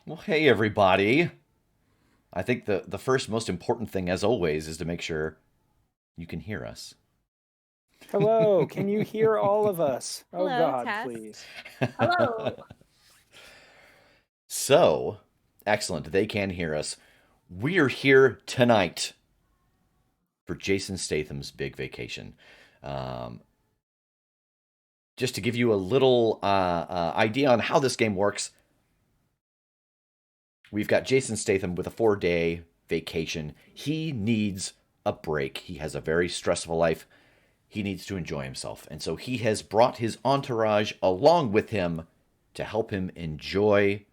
Well, hey, everybody. I think the first most important thing, as always, is to make sure you can hear us. Hello, can you hear all of us? Oh Hello, God, Tass. please. Hello. So, excellent. They can hear us. We're here tonight for Jason Statham's big vacation. Um, just to give you a little idea on how this game works, we've got Jason Statham with a 4-day vacation. He needs a break. He has a very stressful life. He needs to enjoy himself. And so he has brought his entourage along with him to help him enjoy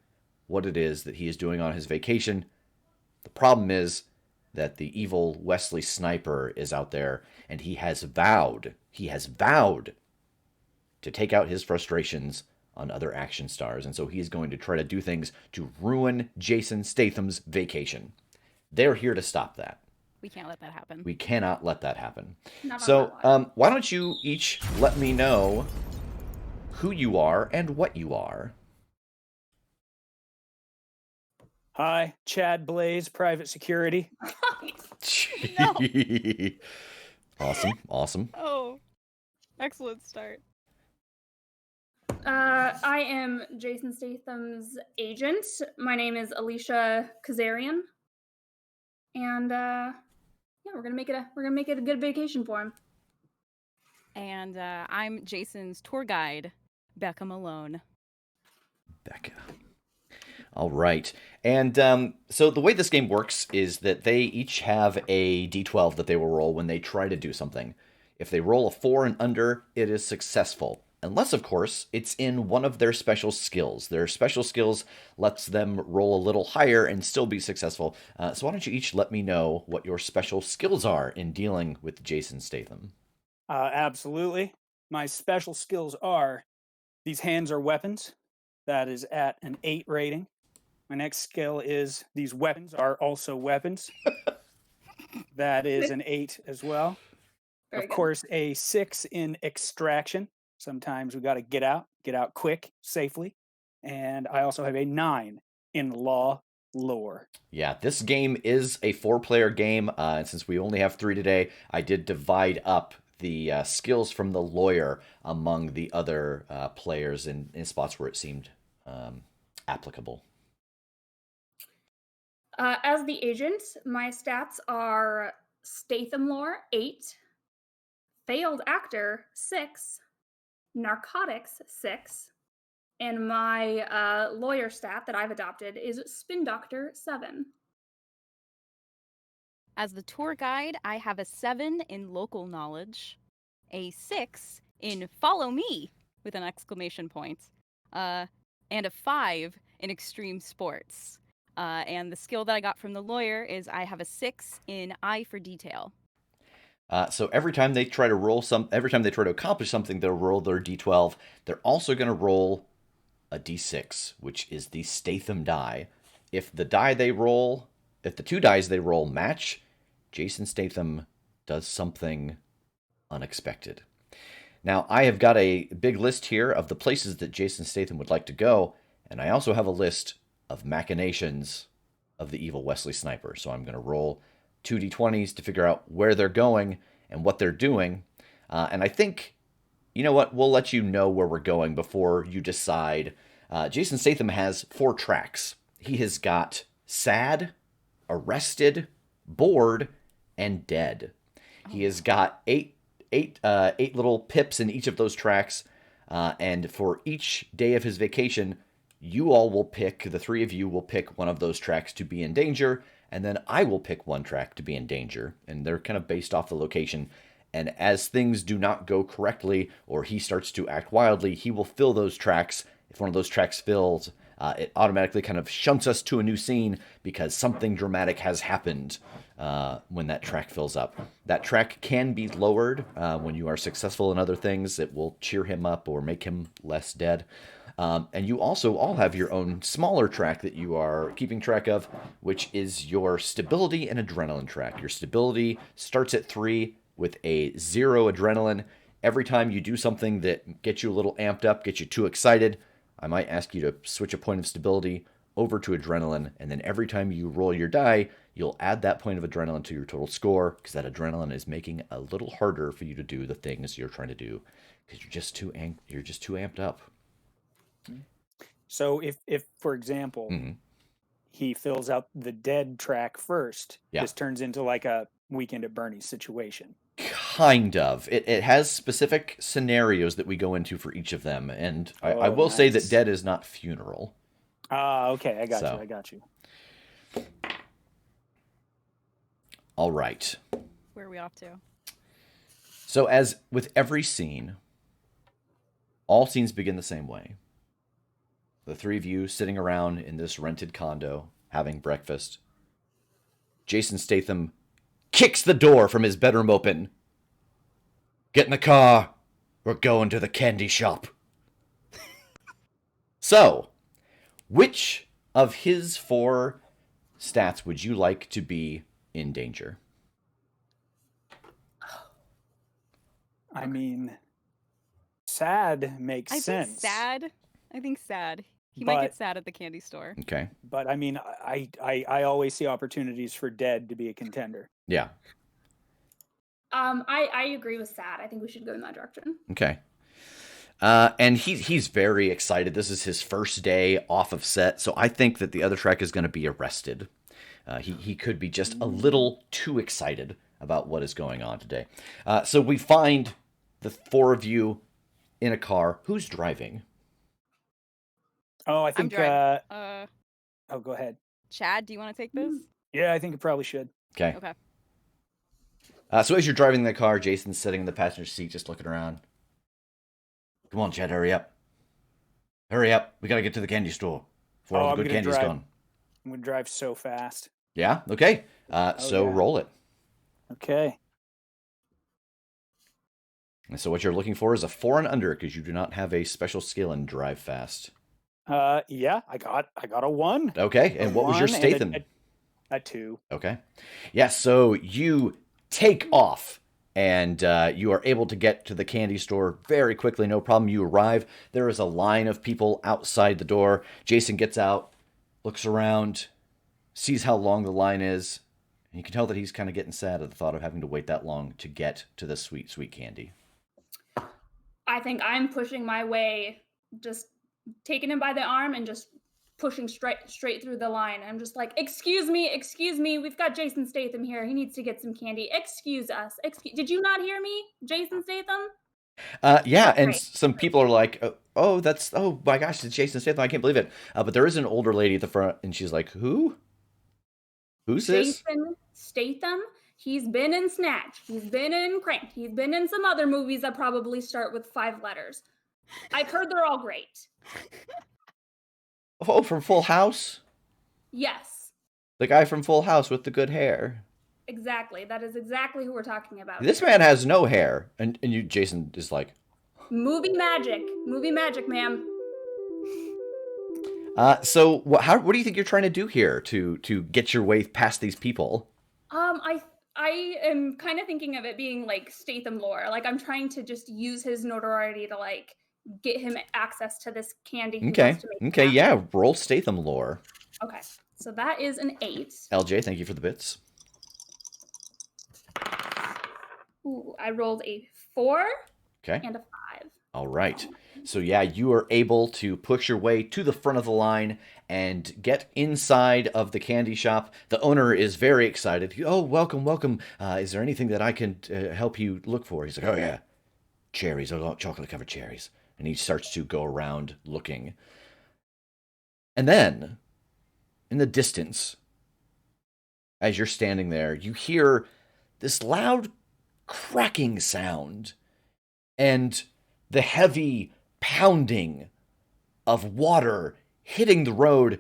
what it is that he is doing on his vacation. The problem is that the evil Wesley Sniper is out there, and he has vowed to take out his frustrations on other action stars. And so he is going to try to do things to ruin Jason Statham's vacation. They're here to stop that. We can't let that happen. We cannot let that happen. Not on So, my watch. why don't you each let me know who you are and what you are? Hi, Chad Blaze, private security. No. Awesome. Oh, excellent start. I am Jason Statham's agent. My name is Alicia Kazarian, and yeah, we're gonna make it a good vacation for him. And I'm Jason's tour guide, Becca Malone. Becca. All right. And so the way this game works is that they each have a d12 that they will roll when they try to do something. If they roll a 4 and under, it is successful. Unless, of course, it's in one of their special skills. Their special skills lets them roll a little higher and still be successful. So why don't you each let me know what your special skills are in dealing with Jason Statham? Absolutely. My special skills are these hands are weapons. That is at an 8 rating. My next skill is these weapons are also weapons. That is an 8 as well. Very Of good. course, a 6 in extraction. Sometimes we got to get out quick, safely. And I also have a 9 in law lore. Yeah, this game is a 4-player game, and since we only have 3 today, I did divide up the skills from the lawyer among the other players in spots where it seemed applicable. As the agent, my stats are Statham lore 8, failed actor 6, narcotics 6, and my lawyer stat that I've adopted is spin doctor 7. As the tour guide, I have a 7 in local knowledge, a 6 in follow me with an exclamation point, and a 5 in extreme sports. And the skill that I got from the lawyer is I have a 6 in eye for detail. So every time they try to accomplish something, they'll roll their d12. They're also going to roll a d6, which is the Statham die. If the two dies they roll match, Jason Statham does something unexpected. Now, I have got a big list here of the places that Jason Statham would like to go, and I also have a list of machinations of the evil Wesley Sniper. So I'm going to roll 2d20s to figure out where they're going and what they're doing. And I think, you know what, we'll let you know where we're going before you decide. Jason Statham has 4 tracks. He has got sad, arrested, bored, and dead. He has got eight little pips in each of those tracks, and for each day of his vacation, the 3 of you will pick one of those tracks to be in danger, and then I will pick one track to be in danger, and they're kind of based off the location. And as things do not go correctly, or he starts to act wildly, he will fill those tracks. If one of those tracks fills, it automatically kind of shunts us to a new scene because something dramatic has happened when that track fills up. That track can be lowered when you are successful in other things. It will cheer him up or make him less dead. And you also all have your own smaller track that you are keeping track of, which is your stability and adrenaline track. Your stability starts at 3 with a 0 adrenaline. Every time you do something that gets you a little amped up, gets you too excited, I might ask you to switch a point of stability over to adrenaline, and then every time you roll your die, you'll add that point of adrenaline to your total score, because that adrenaline is making it a little harder for you to do the things you're trying to do, because you're just too amped up. So if for example, he fills out the dead track first, this turns into like a Weekend at Bernie's situation. Kind of. It has specific scenarios that we go into for each of them, and I will say that dead is not funeral. Okay, I got you. All right. Where are we off to? So as with every scene, all scenes begin the same way. The three of you sitting around in this rented condo, having breakfast. Jason Statham kicks the door from his bedroom open. Get in the car. We're going to the candy shop. So, which of his 4 stats would you like to be in danger? I mean, sad makes sense. I think sad. He might get sad at the candy store. Okay. But I mean, I always see opportunities for dead to be a contender. Yeah. I agree with sad. I think we should go in that direction. Okay. And he's very excited. This is his first day off of set, so I think that the other track is going to be arrested. He could be just a little too excited about what is going on today. So we find the 4 of you in a car. Who's driving? Oh, I think. I'm oh, go ahead. Chad, do you want to take this? Yeah, I think it probably should. Okay. Okay. So as you're driving the car, Jason's sitting in the passenger seat, just looking around. Come on, Chad, hurry up. Hurry up. We got to get to the candy store before all the good candy's gone. I'm going to drive so fast. Yeah? Okay. So roll it. Okay. And so what you're looking for is a 4 and under, because you do not have a special skill in drive fast. Yeah, I got a 1. Okay, and what was your Statham? A 2. Okay. Yeah, so you take off, and you are able to get to the candy store very quickly, no problem. You arrive. There is a line of people outside the door. Jason gets out, looks around, sees how long the line is, and you can tell that he's kind of getting sad at the thought of having to wait that long to get to the sweet, sweet candy. I think I'm pushing my way, just taking him by the arm and just pushing straight through the line. I'm just like, excuse me, we've got Jason Statham here. He needs to get some candy. Excuse us. Did you not hear me, Jason Statham? Yeah, and some people are like, oh my gosh, it's Jason Statham. I can't believe it. But there is an older lady at the front, and she's like, who? Who's this? Jason Statham? He's been in Snatch. He's been in Cranked. He's been in some other movies that probably start with 5 letters. I've heard they're all great. Oh, from Full House? Yes. The guy from Full House with the good hair. Exactly. That is exactly who we're talking about. This man has no hair. And you, Jason, is like... Movie magic, ma'am. So what do you think you're trying to do here to get your way past these people? I am kind of thinking of it being like Statham lore. Like I'm trying to just use his notoriety to like get him access to this candy. Okay, yeah, roll Statham lore. Okay, so that is an 8. LJ, thank you for the bits. Ooh, I rolled a 4 and a 5. All right. So yeah, you are able to push your way to the front of the line and get inside of the candy shop. The owner is very excited. Oh, welcome. Is there anything that I can help you look for? He's like, oh yeah, cherries, chocolate-covered cherries. And he starts to go around looking. And then, in the distance, as you're standing there, you hear this loud cracking sound and the heavy pounding of water hitting the road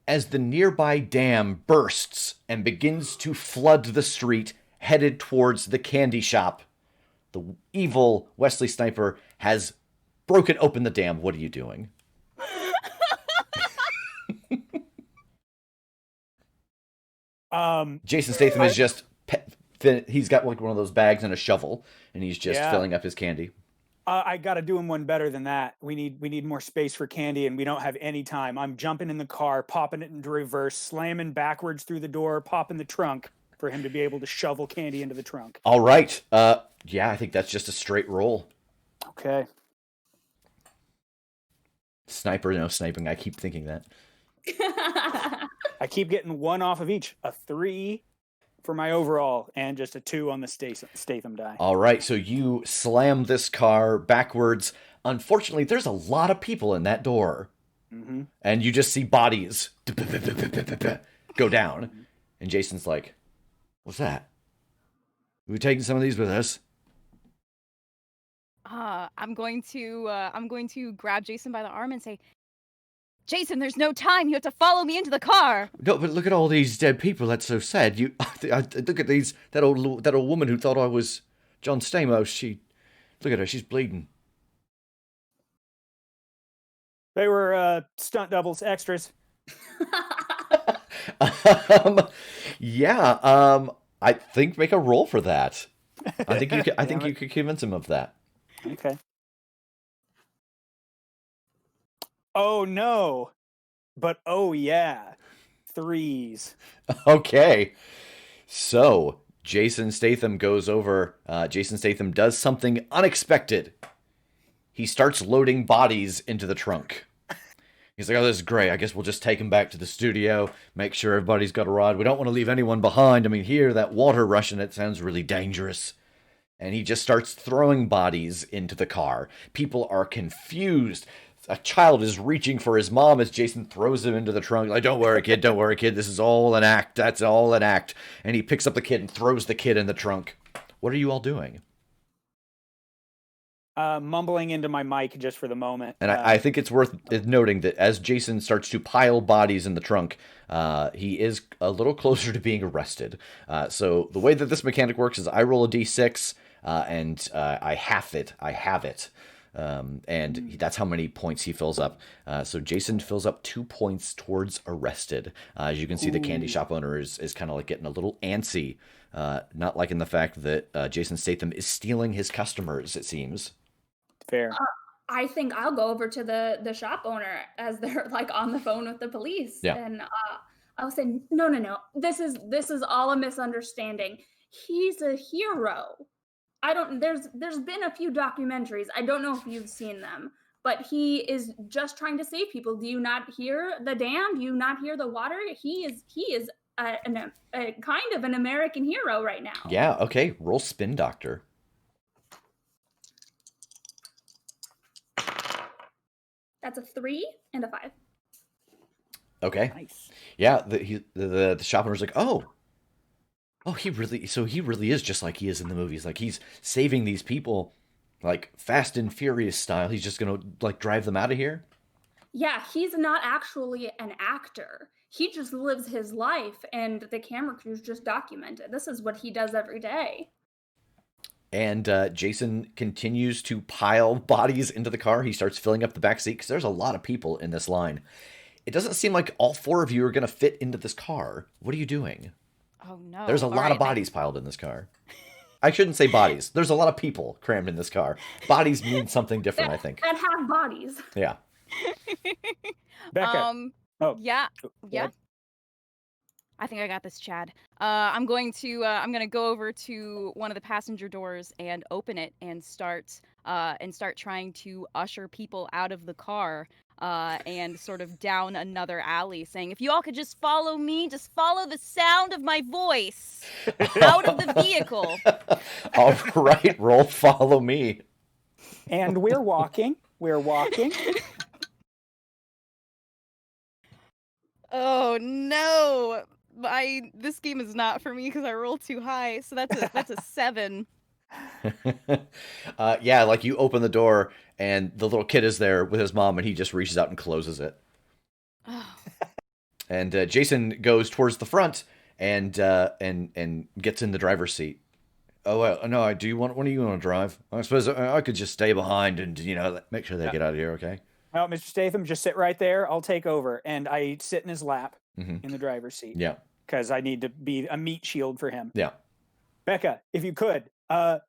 as the nearby dam bursts and begins to flood the street headed towards the candy shop. The evil Wesley Sniper has broken open the dam. What are you doing? Jason Statham is just... he's got like one of those bags and a shovel, and he's just filling up his candy. I got to do him one better than that. We need more space for candy, and we don't have any time. I'm jumping in the car, popping it into reverse, slamming backwards through the door, popping the trunk for him to be able to shovel candy into the trunk. All right. Yeah, I think that's just a straight roll. Okay. Sniper, no sniping. I keep thinking that. I keep getting 1 off of each. A 3 for my overall, and just a 2 on the Statham die. All right, so you slam this car backwards. Unfortunately, there's a lot of people in that door. Mm-hmm. And you just see bodies go down. And Jason's like, what's that? We taking some of these with us? I'm going to grab Jason by the arm and say, Jason, there's no time. You have to follow me into the car. No, but look at all these dead people. That's so sad. Look at that old woman who thought I was John Stamos. Look at her. She's bleeding. They were stunt doubles, extras. Yeah. I think make a roll for that. I think you could. I think you could convince him of that. Okay. Oh no, but oh yeah, 3s. Okay. So Jason Statham goes over. Jason Statham does something unexpected. He starts loading bodies into the trunk. He's like, oh, this is great. I guess we'll just take him back to the studio, make sure everybody's got a ride. We don't want to leave anyone behind. I mean, here, that water rushing, it sounds really dangerous. And he just starts throwing bodies into the car. People are confused. A child is reaching for his mom as Jason throws him into the trunk. Like, don't worry, kid, don't worry, kid. This is all an act. That's all an act. And he picks up the kid and throws the kid in the trunk. What are you all doing? Mumbling into my mic just for the moment. And I think it's worth noting that as Jason starts to pile bodies in the trunk, he is a little closer to being arrested. So the way that this mechanic works is I roll a d6, and I half it. I have it. And that's how many points he fills up. So Jason fills up 2 points towards arrested. As you can see, the candy shop owner is kind of like getting a little antsy, not liking the fact that Jason Statham is stealing his customers, it seems. Fair. I think I'll go over to the shop owner as they're like on the phone with the police. Yeah. And I'll say, no. This is all a misunderstanding. He's a hero. There's been a few documentaries. I don't know if you've seen them, but he is just trying to save people. Do you not hear the dam? Do you not hear the water? He is a kind of an American hero right now. Yeah, okay. Roll spin doctor. That's a 3 and a 5. Okay. Nice. Yeah, the shop owner's like, oh, he really is just like he is in the movies. Like, he's saving these people, like, Fast and Furious style. He's just gonna, like, drive them out of here? Yeah, he's not actually an actor. He just lives his life, and the camera crews just document it. This is what he does every day. And Jason continues to pile bodies into the car. He starts filling up the back seat because there's a lot of people in this line. It doesn't seem like all 4 of you are going to fit into this car. What are you doing? Oh no. There's a lot of bodies piled in this car. I shouldn't say bodies. There's a lot of people crammed in this car. Bodies mean something different, I think. That have bodies. Yeah. Becca. Yeah. I think I got this, Chad. I'm going to go over to one of the passenger doors and open it and start trying to usher people out of the car and sort of down another alley, saying, if you all could just follow me, just follow the sound of my voice out of the vehicle. All right, roll follow me. And we're walking. Oh no. This game is not for me because I rolled too high. So that's a 7. Yeah, like you open the door and the little kid is there with his mom and he just reaches out and closes it. Oh. And Jason goes towards the front and gets in the driver's seat. Oh, well, no, do you want to drive? I suppose I could just stay behind and, make sure they get out of here, okay? Well, Mr. Statham, just sit right there. I'll take over. And I sit in his lap in the driver's seat. Yeah. Because I need to be a meat shield for him. Yeah. Becca, if you could,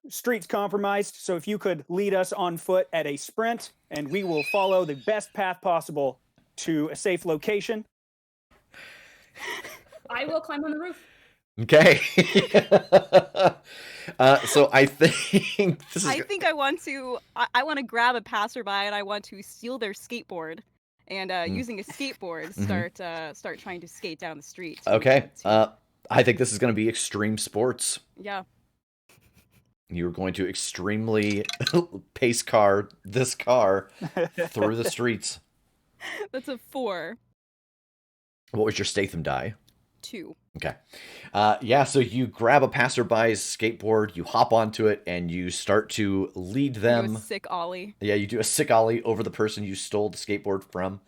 Street's compromised, so if you could lead us on foot at a sprint, and we will follow the best path possible to a safe location. I will climb on the roof. Okay. So I think this is. I think I want to. I want to grab a passerby and I want to steal their skateboard, and using a skateboard, start trying to skate down the street. Okay. I think this is going to be extreme sports. Yeah. You're going to extremely pace car this car through the streets. That's a 4. What was your Statham die? 2. Okay. Yeah, so you grab a passerby's skateboard, you hop onto it, and you start to lead them. Do a sick ollie. Yeah, you do a sick ollie over the person you stole the skateboard from.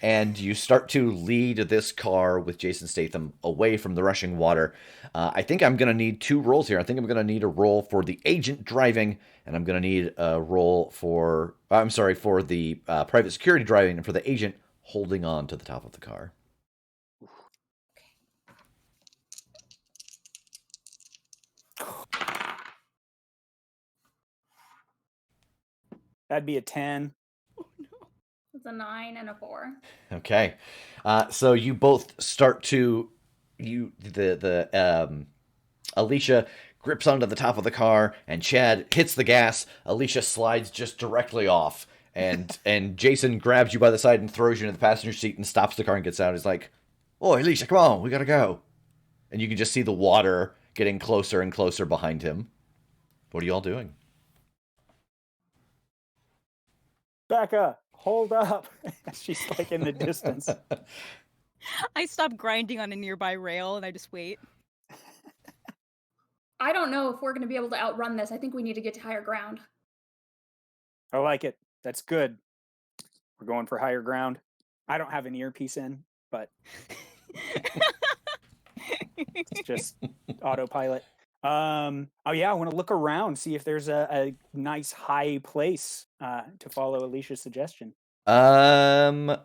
And you start to lead this car with Jason Statham away from the rushing water. I think I'm going to need 2 rolls here. I think I'm going to need a roll for the agent driving, and I'm going to need a roll for, for the private security driving, and for the agent holding on to the top of the car. That'd be a 10. It's a 9 and a 4. Okay. So you both start to Alicia grips onto the top of the car and Chad hits the gas. Alicia slides just directly off and Jason grabs you by the side and throws you into the passenger seat and stops the car and gets out. He's like, "Oh, Alicia, come on, we gotta go." And you can just see the water getting closer and closer behind him. What are you all doing? Back up. Hold up. She's like in the distance. I stop grinding on a nearby rail and I just wait. I don't know if we're going to be able to outrun this. I think we need to get to higher ground. I like it. That's good. We're going for higher ground. I don't have an earpiece in, but it's just autopilot. Oh yeah, I want to look around, see if there's a nice high place to follow Alicia's suggestion. Who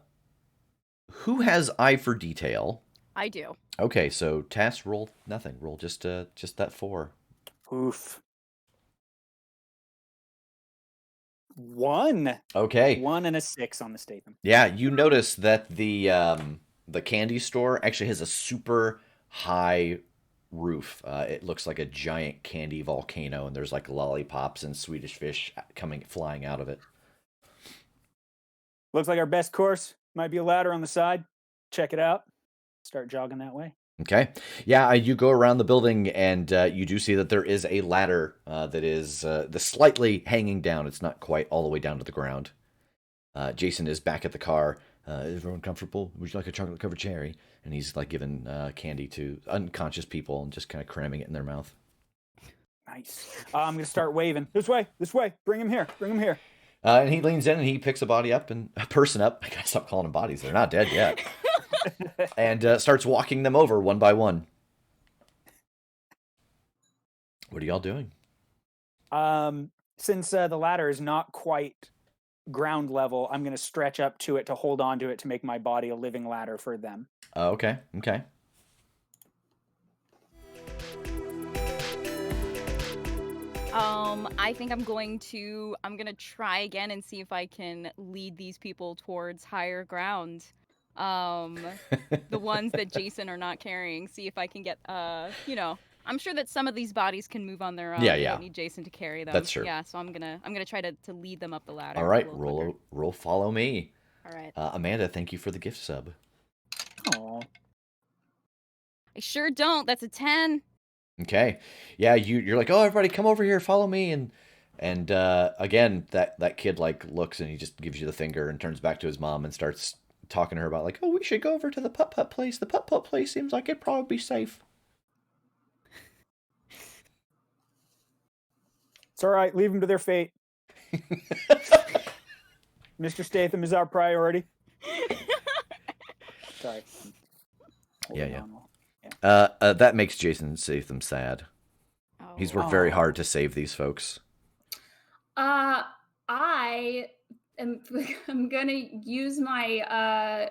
has eye for detail? I do. Okay, so Tass, roll nothing. Roll just that 4. Oof. 1. Okay. 1 and a 6 on the Statham. Yeah, you notice that the candy store actually has a super high roof. It looks like a giant candy volcano, and there's like lollipops and Swedish fish flying out of it. Looks like our best course. Might be a ladder on the side. Check it out. Start jogging that way. Okay. Yeah, you go around the building, and you do see that there is a ladder that is slightly hanging down. It's not quite all the way down to the ground. Jason is back at the car. Is everyone comfortable? Would you like a chocolate-covered cherry? And he's like giving candy to unconscious people and just kind of cramming it in their mouth. Nice. I'm going to start waving. This way. Bring him here. And he leans in and he picks a person up. I gotta stop calling them bodies. They're not dead yet. And starts walking them over one by one. What are y'all doing? Since the ladder is not quite ground level, I'm going to stretch up to it to hold on to it to make my body a living ladder for them. Okay. I think I'm gonna try again and see if I can lead these people towards higher ground. The ones that Jason are not carrying. See if I can get I'm sure that some of these bodies can move on their own. Yeah. They don't need Jason to carry them. That's true. Yeah, so I'm gonna try to lead them up the ladder. All right, roll follow me. All right. Amanda, thank you for the gift sub. Oh. I sure don't. That's a 10. Okay. Yeah, you're like, "Oh, everybody come over here, follow me." And again, that kid like looks and he just gives you the finger and turns back to his mom and starts talking to her about like, "Oh, we should go over to the putt-putt place. The putt-putt place seems like it'd probably be safe." It's all right. Leave them to their fate. Mr. Statham is our priority. Sorry. Yeah. That makes Jason Statham sad. Oh. He's worked very hard to save these folks. I am I'm gonna use my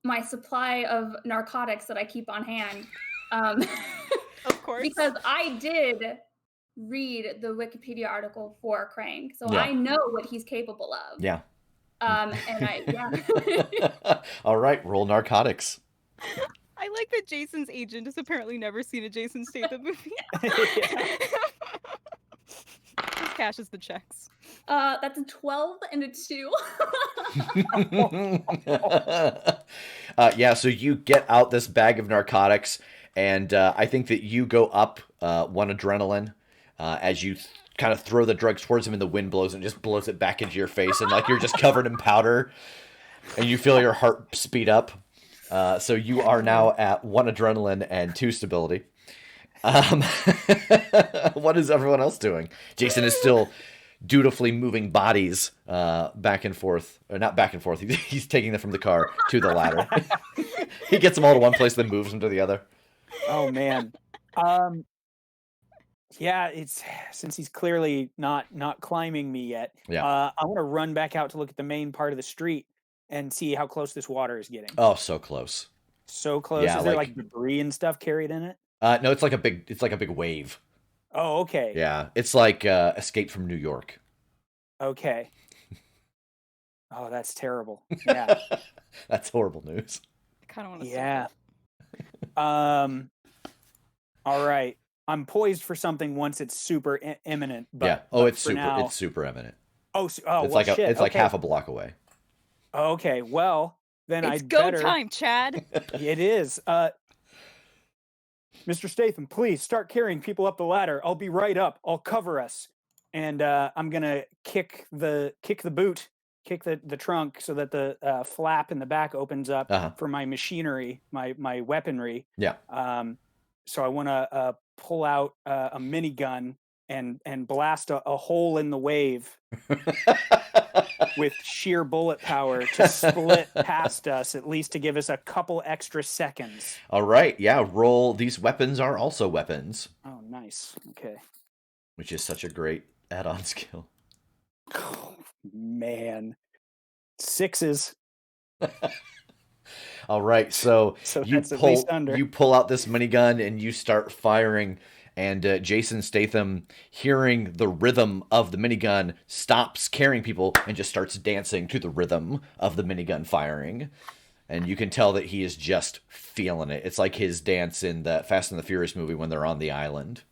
my supply of narcotics that I keep on hand. Of course. Because I did read the Wikipedia article for Krang, so Yeah. I know what he's capable of. Yeah. Yeah. All right, roll narcotics. I like that Jason's agent has apparently never seen a Jason Statham movie. Just cashes the checks. That's a 12 and a 2. Yeah, so you get out this bag of narcotics, and I think that you go up 1 adrenaline as you kind of throw the drugs towards him, and the wind blows and just blows it back into your face, and like you're just covered in powder, and you feel your heart speed up. So you are now at 1 adrenaline and 2 stability. What is everyone else doing? Jason is still dutifully moving bodies back and forth, or not back and forth. He's taking them from the car to the ladder. He gets them all to one place, then moves them to the other. Oh man. Yeah, it's since he's clearly not climbing me yet. Yeah. I want to run back out to look at the main part of the street and see how close this water is getting. Oh, so close. So close. Yeah, Is there like debris and stuff carried in it? No, it's like a big wave. Oh, okay. Yeah, it's like Escape from New York. Okay. Oh, that's terrible. Yeah. That's horrible news. I kind of want to. Yeah. All right. I'm poised for something once it's super imminent. But, yeah. Oh, but it's super. now... It's super imminent. Oh, it's well, like shit. it's like half a block away. Okay. Well, then it's I'd go better... time, Chad. It is. Mr. Statham, please start carrying people up the ladder. I'll be right up. I'll cover us. And I'm gonna kick the boot, kick the trunk, so that the flap in the back opens up for my machinery, my weaponry. Yeah. So I want to pull out a minigun and blast a hole in the wave with sheer bullet power to split past us, at least to give us a couple extra seconds. All right. Yeah. Roll. These weapons are also weapons. Oh, nice. Okay. Which is such a great add-on skill. Oh, man. 6s. All right, so you pull out this minigun and you start firing, and Jason Statham, hearing the rhythm of the minigun, stops carrying people and just starts dancing to the rhythm of the minigun firing. And you can tell that he is just feeling it. It's like his dance in the Fast and the Furious movie when they're on the island.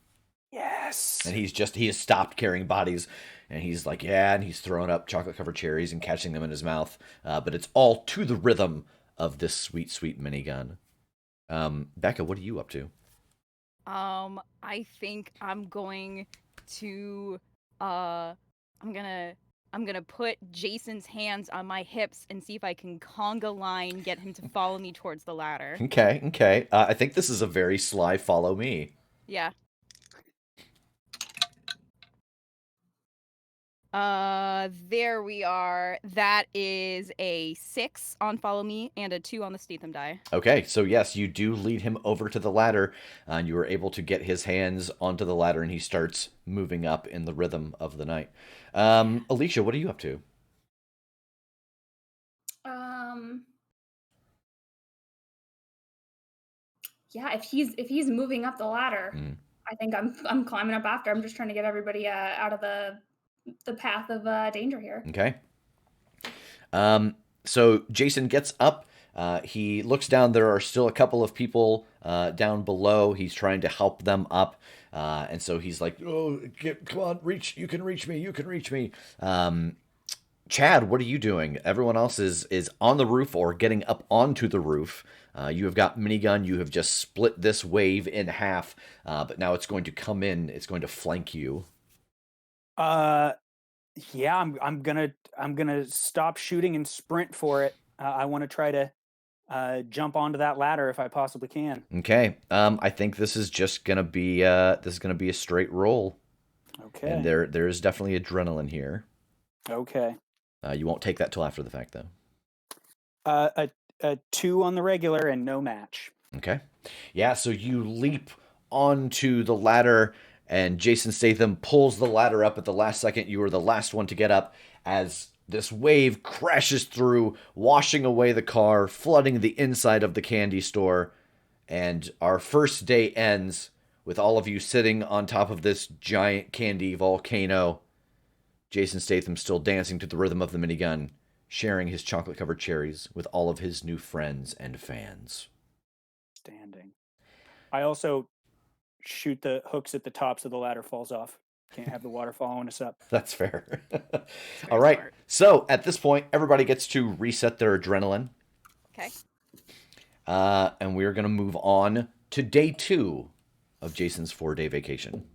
Yes. And he has stopped carrying bodies, and he's like, yeah, and he's throwing up chocolate-covered cherries and catching them in his mouth. But it's all to the rhythm of this sweet, sweet minigun. Becca, what are you up to? I think I'm going to I'm gonna put Jason's hands on my hips and see if I can conga line get him to follow me towards the ladder. Okay. I think this is a very sly follow me. Yeah. There we are. That is a 6 on follow me and a 2 on the Statham die. Okay, so yes, you do lead him over to the ladder, and you are able to get his hands onto the ladder, and he starts moving up in the rhythm of the night. Alicia, what are you up to? Yeah, if he's moving up the ladder, I think I'm climbing up after. I'm just trying to get everybody out of the path of danger here. Okay. So Jason gets up. He looks down. There are still a couple of people down below. He's trying to help them up. And so he's like, oh, come on, reach. You can reach me. You can reach me. Chad, what are you doing? Everyone else is on the roof or getting up onto the roof. You have got minigun. You have just split this wave in half. But now it's going to come in. It's going to flank you. Yeah, I'm gonna stop shooting and sprint for it. I want to try to jump onto that ladder if I possibly can. Okay. I think this is just gonna be a straight roll. Okay. And there is definitely adrenaline here. Okay. You won't take that till after the fact, though. A 2 on the regular and no match. Okay. Yeah. So you leap onto the ladder. And Jason Statham pulls the ladder up at the last second. You are the last one to get up as this wave crashes through, washing away the car, flooding the inside of the candy store. And our first day ends with all of you sitting on top of this giant candy volcano, Jason Statham still dancing to the rhythm of the minigun, sharing his chocolate-covered cherries with all of his new friends and fans. Standing. I also shoot the hooks at the top so the ladder falls off. Can't have the water following us up. That's fair. Very All right. smart. So at this point, everybody gets to reset their adrenaline. Okay. And we're going to move on to day 2 of Jason's 4-day vacation.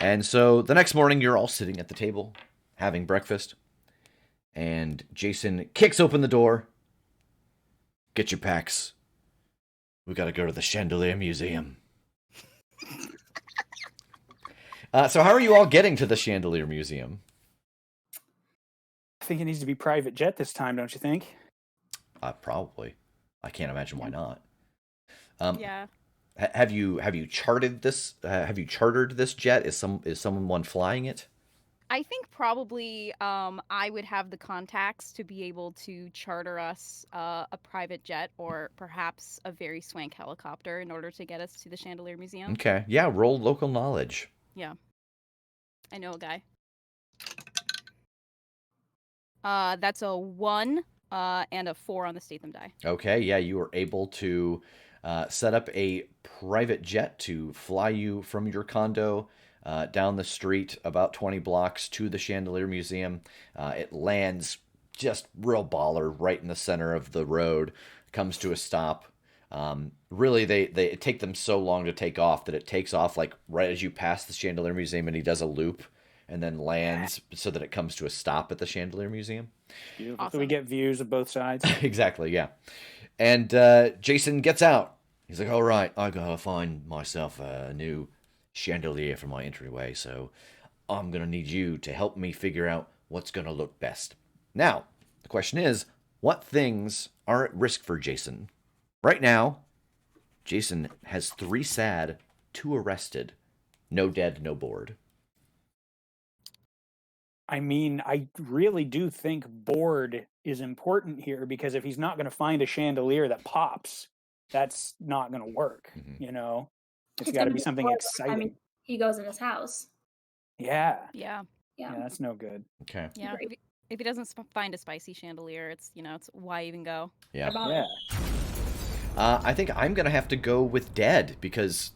And so the next morning, you're all sitting at the table having breakfast. And Jason kicks open the door. Get your packs. We got to go to the Chandelier Museum. So how are you all getting to the Chandelier Museum? I think it needs to be private jet this time, don't you think? Probably. I can't imagine why not. Yeah. Have you charted this? Have you chartered this jet? Is someone flying it? I think probably I would have the contacts to be able to charter us a private jet or perhaps a very swank helicopter in order to get us to the Chandelier Museum. Okay. Yeah. Roll local knowledge. Yeah. I know a guy. That's a 1 and a 4 on the Statham die. Okay. Yeah. You were able to set up a private jet to fly you from your condo down the street about 20 blocks to the Chandelier Museum. It lands just real baller right in the center of the road, comes to a stop. Really, they it take them so long to take off that it takes off like right as you pass the Chandelier Museum, and he does a loop and then lands so that it comes to a stop at the Chandelier Museum. Beautiful. Awesome. So we get views of both sides. Exactly, yeah. And Jason gets out. He's like, all right, I gotta find myself a new chandelier for my entryway, so I'm gonna need you to help me figure out what's gonna look best. Now, the question is, what things are at risk for Jason? Right now, Jason has 3 sad, 2 arrested, no dead, no bored. I mean, I really do think board is important here because if he's not going to find a chandelier that pops, that's not going to work. Mhm. You know, it's He's got to gonna be be something bored exciting. I mean, he goes in his house. Yeah, Yeah. Yeah. that's no good. Okay. Yeah. Great. If he doesn't find a spicy chandelier, it's it's why even go? Yeah. About Yeah, it. I think I'm gonna have to go with dead because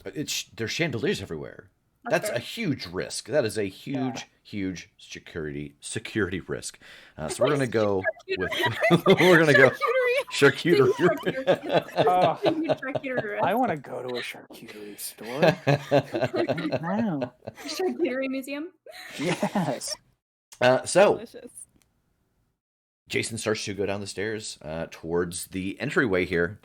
there's chandeliers everywhere. That's fair. a huge risk. That is a huge, huge security risk. So we're gonna go with we're gonna go charcuterie. Oh, Charcuterie. I want to go to a charcuterie store right now. Charcuterie museum. Yes. So Delicious. Jason starts to go down the stairs towards the entryway here.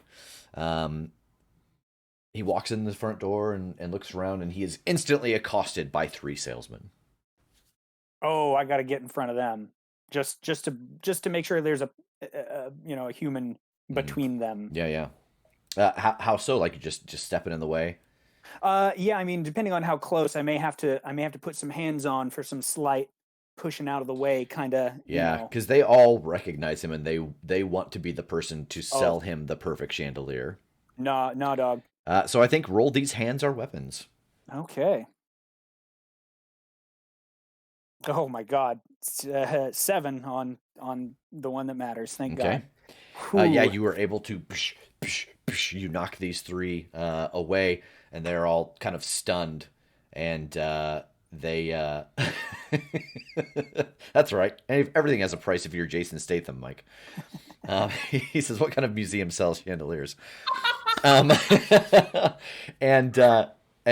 He walks in the front door and looks around, and he is instantly accosted by 3 salesmen. Oh, I got to get in front of them just to make sure there's a human between them. Yeah. How so? Like you just stepping in the way? Yeah, I mean, depending on how close, I may have to put some hands on for some slight pushing out of the way, kind of. Yeah, because they all recognize him and they want to be the person to sell him the perfect chandelier. No, dog. So I think roll these hands are weapons. Okay. Oh my God, 7 on the one that matters. Thank Okay. God. Yeah, you were able to you knock these 3 away, and they're all kind of stunned, and they that's right. Everything has a price if you're Jason Statham, Mike. He says, "What kind of museum sells chandeliers?" And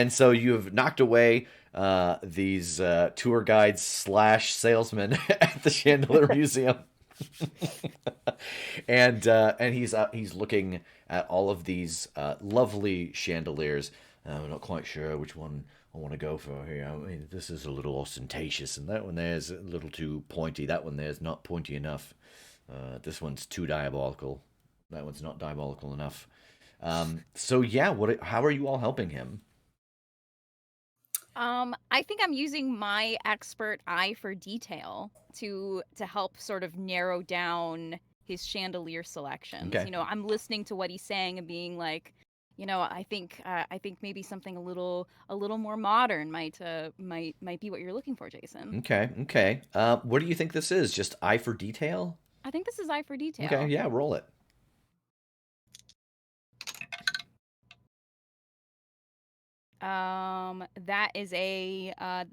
so you have knocked away these tour guides / salesmen at the Chandelier Museum. and he's looking at all of these lovely chandeliers. I'm not quite sure which one I want to go for here. I mean, this is a little ostentatious, and that one there's a little too pointy. That one there's not pointy enough. This one's too diabolical. That one's not diabolical enough. So yeah, how are you all helping him? I think I'm using my expert eye for detail to help sort of narrow down his chandelier selections. Okay. I'm listening to what he's saying and being like, I think maybe something a little more modern might be what you're looking for, Jason. Okay, okay. What do you think this is? Just eye for detail? I think this is eye for Okay, detail. yeah, roll it.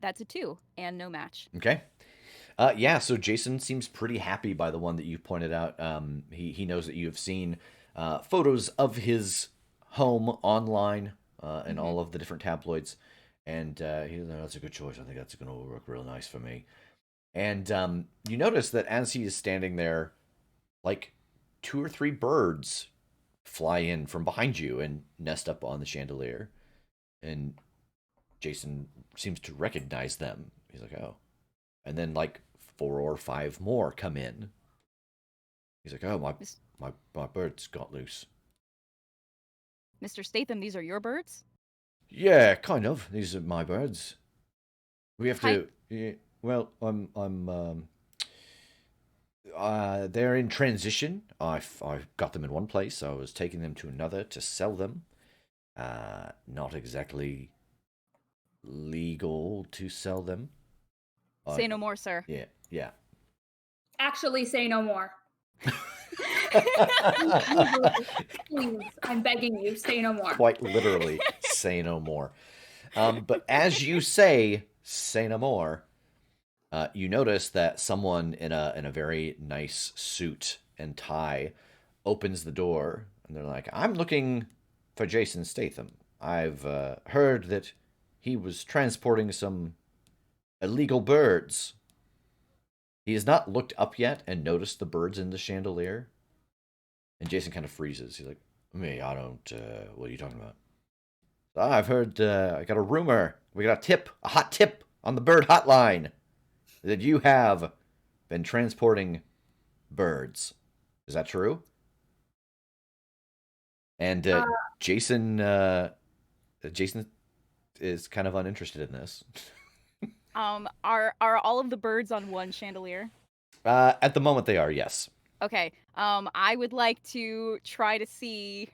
That's a 2 and no match. Okay. Yeah, so Jason seems pretty happy by the one that you pointed out. He knows that you have seen photos of his home online in Mm-hmm. all of the different tabloids, and he's like, that's a good choice. I think that's going to work real nice for me. And you notice that as he is standing there, like 2 or 3 birds fly in from behind you and nest up on the chandelier, and Jason seems to recognize them. He's like, oh. And then like 4 or 5 more come in. He's like, oh, Mis- my birds got loose. Mr. Statham, these are your birds? Yeah, kind of. These are my birds. We have Hi. to. Yeah, well, they're in transition. I've got them in one place. I was taking them to another to sell them. Not exactly legal to sell them. Say no more, sir. Yeah, yeah. Actually, say no more. Please, I'm begging you, say no more. Quite literally, say no more. But as you say no more, you notice that someone in a very nice suit and tie opens the door, and they're like, "I'm looking for Jason Statham. I've heard that he was transporting some illegal birds." He has not looked up yet and noticed the birds in the chandelier, and Jason kind of freezes. He's like, "Me, I don't. What are you talking about?" I've heard. I got a rumor. We got a tip, a hot tip on the bird hotline that you have been transporting birds. Is that true? And Uh, Jason, Jason is kind of uninterested in this. Are all of the birds on one chandelier? At the moment, they are, yes. Okay. I would like to try to see.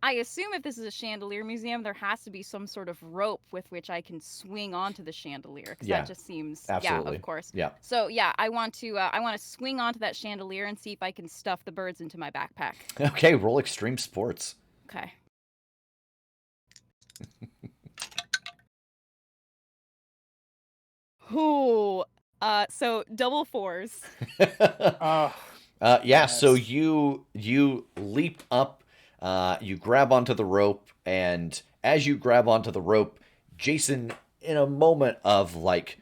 I assume if this is a chandelier museum, there has to be some sort of rope with which I can swing onto the chandelier, because that Yeah, just seems. Yeah, of absolutely. course. Yeah. So yeah, I want to swing onto that chandelier and see if I can stuff the birds into my backpack. Okay, roll extreme sports. Okay. Ooh. So double 4s. Oh, Yeah, so yes. you leap up, you grab onto the rope, and as you grab onto the rope, Jason, in a moment of like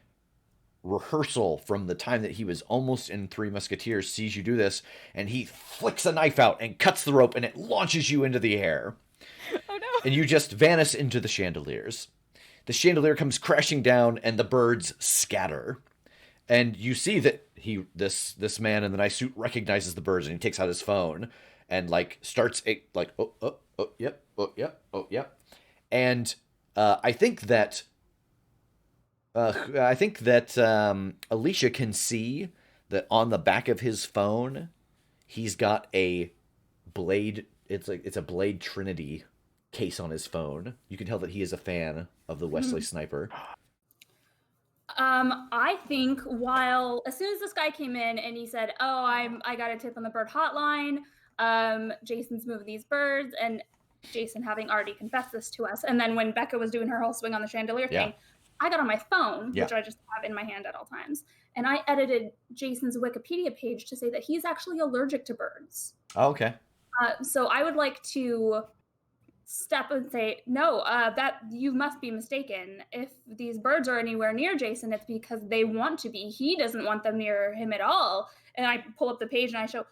rehearsal from the time that he was almost in Three Musketeers, sees you do this, and he flicks a knife out and cuts the rope, and it launches you into the air, Oh no. and you just vanish into the chandeliers. The chandelier comes crashing down, and the birds scatter. And you see that this man in the nice suit recognizes the birds, and he takes out his phone and like starts like oh yep oh yep oh yep. And I think that Alicia can see that on the back of his phone he's got a blade. It's a Blade Trinity case on his phone. You can tell that he is a fan of the Wesley Sniper. I think while as soon as this guy came in and he said, "Oh, I got a tip on the bird hotline. Jason's moving these birds," and Jason having already confessed this to us, and then when Becca was doing her whole swing on the chandelier Yeah, thing, I got on my phone, yeah. which I just have in my hand at all times, and I edited Jason's Wikipedia page to say that he's actually allergic to birds. Oh, okay. So I would like to step and say, no, that you must be mistaken. If these birds are anywhere near Jason, it's because they want to be. He doesn't want them near him at all. And I pull up the page and I show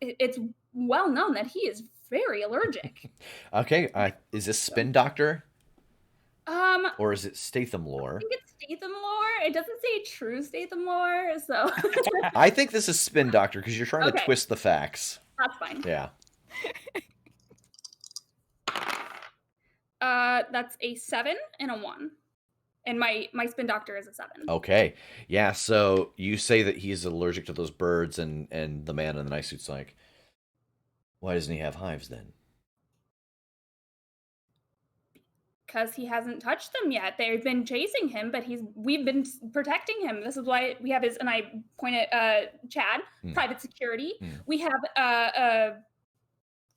it's well known that he is very allergic. Okay. Is this Spin Doctor I or is it Statham lore? think it's Statham lore. It doesn't say true Statham lore, so I think this is Spin Doctor because you're trying to okay, twist the facts. that's fine. Yeah. That's a 7 and a 1. And my spin doctor is a 7. Okay. Yeah. So you say that he's allergic to those birds, and the man in the nice suit's like, why doesn't he have hives then? Because he hasn't touched them yet. They've been chasing him, but we've been protecting him. This is why we have his, and I point at Chad, private security. We have a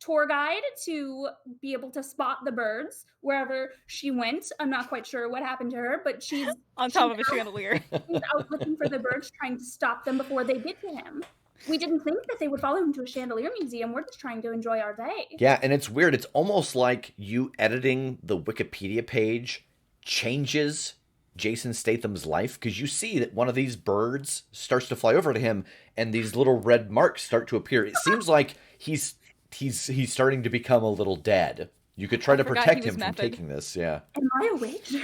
tour guide to be able to spot the birds wherever she went. I'm not quite sure what happened to her, but she's on top of a chandelier. She's out looking for the birds, trying to stop them before they get to him. We didn't think that they would follow him to a chandelier museum. We're just trying to enjoy our day. Yeah, and it's weird. It's almost like you editing the Wikipedia page changes Jason Statham's life, because you see that one of these birds starts to fly over to him and these little red marks start to appear. It seems like he's starting to become a little dead. You could try to protect him from taking this. Yeah. Am I a witch?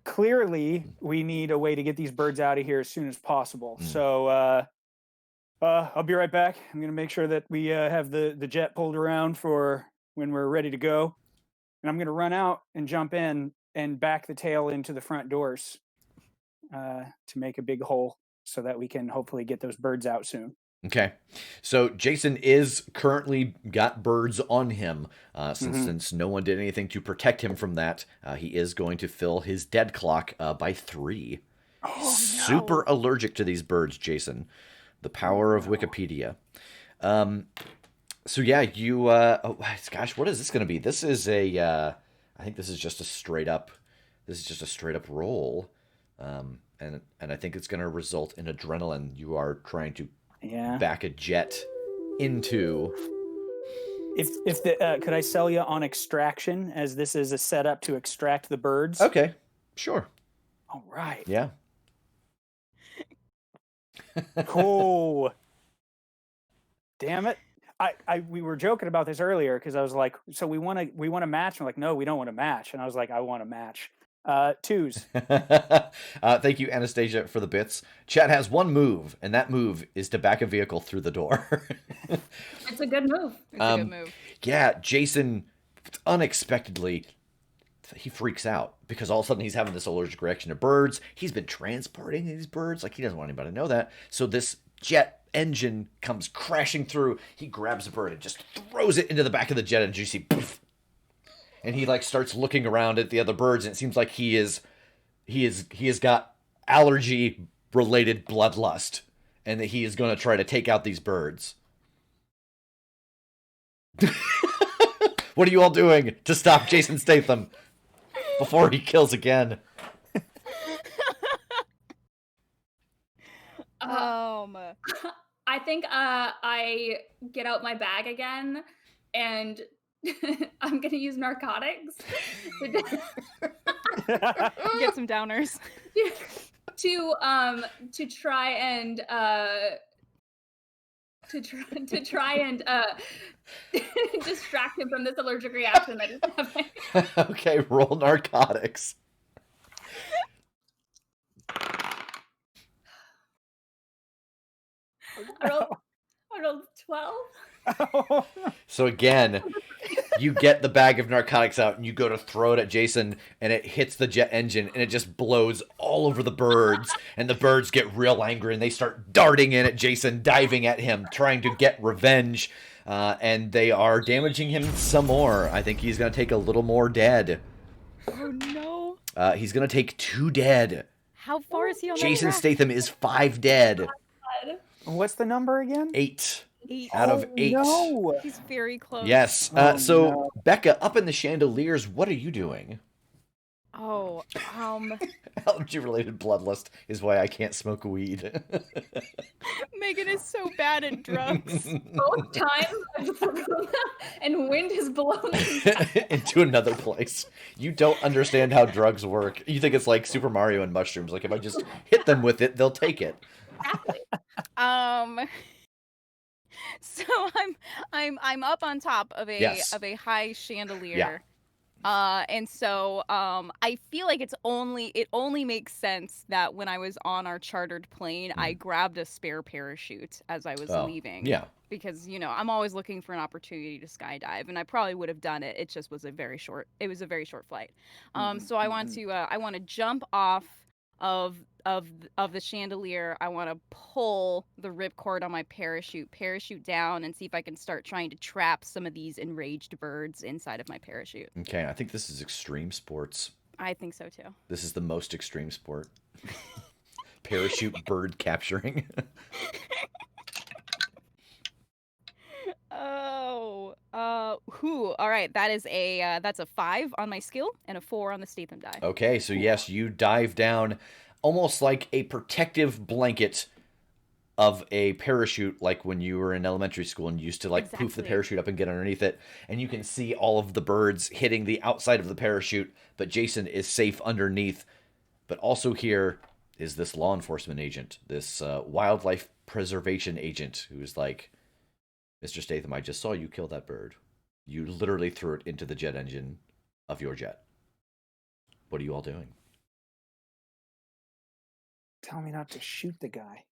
Clearly, we need a way to get these birds out of here as soon as possible. So I'll be right back. I'm going to make sure that we have the jet pulled around for when we're ready to go. And I'm going to run out and jump in and back the tail into the front doors to make a big hole so that we can hopefully get those birds out soon. Okay. So Jason is currently got birds on him. Since no one did anything to protect him from that, he is going to fill his dead clock by 3. Oh, Super allergic to these birds, Jason. The power of Wikipedia. So yeah, you gosh, what is this going to be? This is I think this is just a straight up roll. And I think it's going to result in adrenaline. You are trying to back a jet into. If the could I sell you on extraction, as this is a setup to extract the birds? Okay, sure. All right. Yeah. Cool. Damn it. We were joking about this earlier because I was like, so we want to match. I'm like, no, we don't want to match. And I was like, I want to match. 2s. Thank you, Anastasia, for the bits. Chad has one move, and that move is to back a vehicle through the door. It's a good move. It's a good move. Yeah, Jason unexpectedly, he freaks out because all of a sudden he's having this allergic reaction to birds. He's been transporting these birds. Like, he doesn't want anybody to know that. So this jet engine comes crashing through. He grabs a bird and just throws it into the back of the jet engine. You see, poof. And he like starts looking around at the other birds, and it seems like he has got allergy related bloodlust, and that he is going to try to take out these birds. What are you all doing to stop Jason Statham before he kills again? I think I get out my bag again, and I'm gonna use narcotics Get some downers to try and distract him from this allergic reaction that he's having. Okay, roll narcotics. I rolled 12. So again, you get the bag of narcotics out and you go to throw it at Jason, and it hits the jet engine and it just blows all over the birds, and the birds get real angry and they start darting in at Jason, diving at him, trying to get revenge, and they are damaging him some more. I think he's going to take a little more dead. Oh no. He's going to take 2 dead. How far is he on Jason that track? Statham is 5 dead. What's the number again? 8. 8. Out of 8. No. He's very close. Yes. No. Becca, up in the chandeliers, what are you doing? Oh, Allergy-related bloodlust is why I can't smoke weed. Megan is so bad at drugs. Both times, and wind has blown them into another place. You don't understand how drugs work. You think it's like Super Mario and mushrooms. Like, if I just hit them with it, they'll take it. Exactly. So I'm up on top of a high chandelier. Yeah. And so I feel like it only makes sense that when I was on our chartered plane, I grabbed a spare parachute as I was leaving. Yeah. Because, I'm always looking for an opportunity to skydive, and I probably would have done it. It just was a very short flight. So I want to jump off of the chandelier, I want to pull the ripcord on my parachute down, and see if I can start trying to trap some of these enraged birds inside of my parachute. Okay, I think this is extreme sports. I think so too. This is the most extreme sport. Parachute bird capturing. Oh, all right. That's a 5 on my skill and a 4 on the Statham die. Okay, so yes, you dive down almost like a protective blanket of a parachute, like when you were in elementary school and you used to like poof the Exactly. parachute up and get underneath it, and you can see all of the birds hitting the outside of the parachute, but Jason is safe underneath. But also here is this law enforcement agent, this wildlife preservation agent, who's like, Mr. Statham, I just saw you kill that bird. You literally threw it into the jet engine of your jet. What are you all doing? Tell me not to shoot the guy.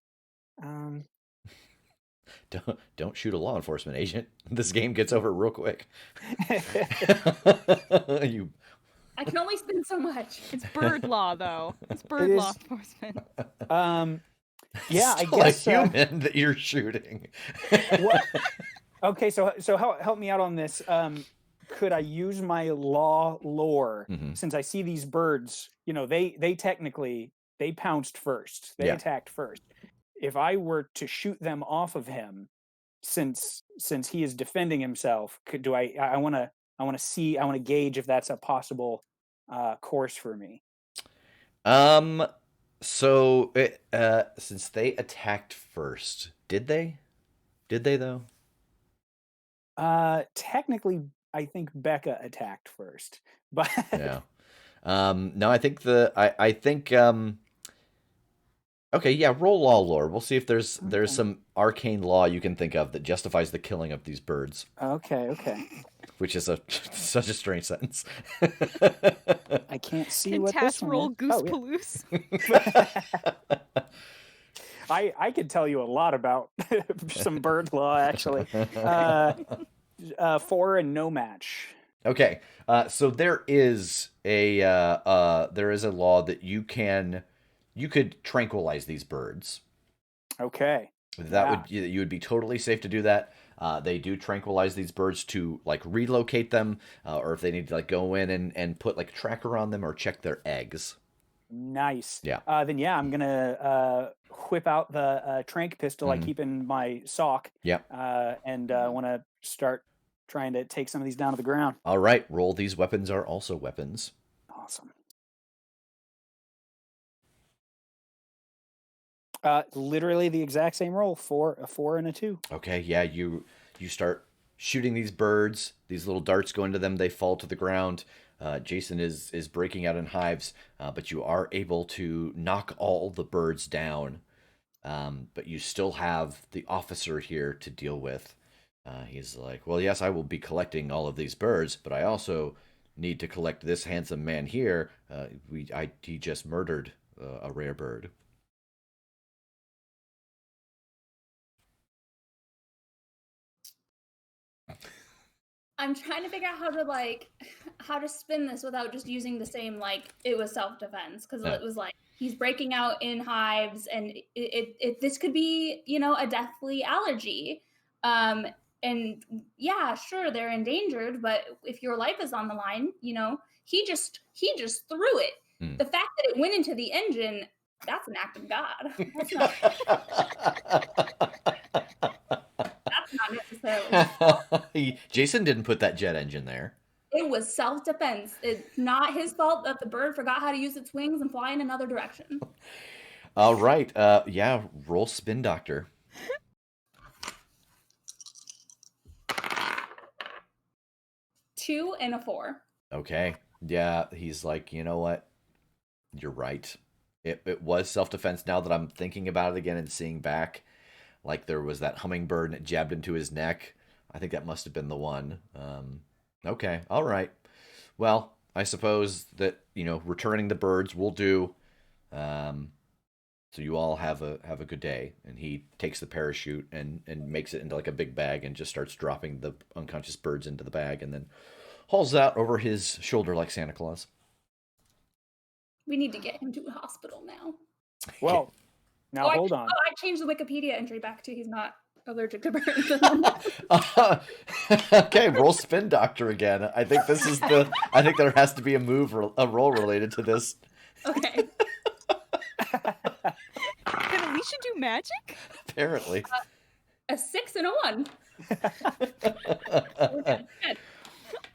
Don't shoot a law enforcement agent. This game gets over real quick. You. I can only spin so much. It's bird law, though. It's bird It law is. enforcement. Yeah, Still I guess. a human that you're shooting. What? Okay, so help me out on this. Could I use my law lore since I see these birds? You know, they technically they pounced first. They Yeah. attacked first. If I were to shoot them off of him, since he is defending himself, I want to gauge if that's a possible course for me. So since they attacked first, did they? Did they though? Technically, I think Becca attacked first, but Yeah. No, I think I think okay, yeah, roll law lore. We'll see if there's some arcane law you can think of that justifies the killing of these birds. Okay. Which is such a strange sentence. I can't see Can what Tass this one roll is. Goose Oh, yeah. Palouse? I could tell you a lot about some bird law, actually. 4 and no match. Okay, so there is a law that you could tranquilize these birds. Okay. You would be totally safe to do that. They do tranquilize these birds to like relocate them, or if they need to like go in and put like a tracker on them or check their eggs. Nice. Yeah. Then yeah, I'm gonna whip out the trank pistol I keep in my sock. Yeah. And want to start trying to take some of these down to the ground. All right, roll. These weapons are also weapons. Awesome. Literally the exact same roll, a 4 and a 2. Okay, yeah, you start shooting these birds. These little darts go into them. They fall to the ground. Jason is breaking out in hives, but you are able to knock all the birds down. But you still have the officer here to deal with. He's like, well, yes, I will be collecting all of these birds, but I also need to collect this handsome man here. He just murdered a rare bird. I'm trying to figure out how to spin this without just using the same it was self-defense, because it was like he's breaking out in hives, and this could be a deathly allergy, and yeah, sure, they're endangered, but if your life is on the line, he just threw it. The fact that it went into the engine, that's an act of God. That's not necessarily. Jason didn't put that jet engine there. It was self-defense. It's not his fault that the bird forgot how to use its wings and fly in another direction. All right. Yeah, roll spin doctor. 2 and a 4. Okay. Yeah, he's like, you know what? You're right. It was self-defense. Now that I'm thinking about it again and seeing back, like there was that hummingbird and it jabbed into his neck. I think that must have been the one. Okay, all right. Well, I suppose that returning the birds will do. So you all have a good day. And he takes the parachute and makes it into like a big bag and just starts dropping the unconscious birds into the bag and then hauls it out over his shoulder like Santa Claus. We need to get him to a hospital now. Well, now hold on. I changed the Wikipedia entry back to he's not allergic to burns. Okay, roll spin doctor again. I think this is the. I think there has to be a roll related to this. Okay. Can Alicia do magic? Apparently. A 6 and a 1. We're good. Good.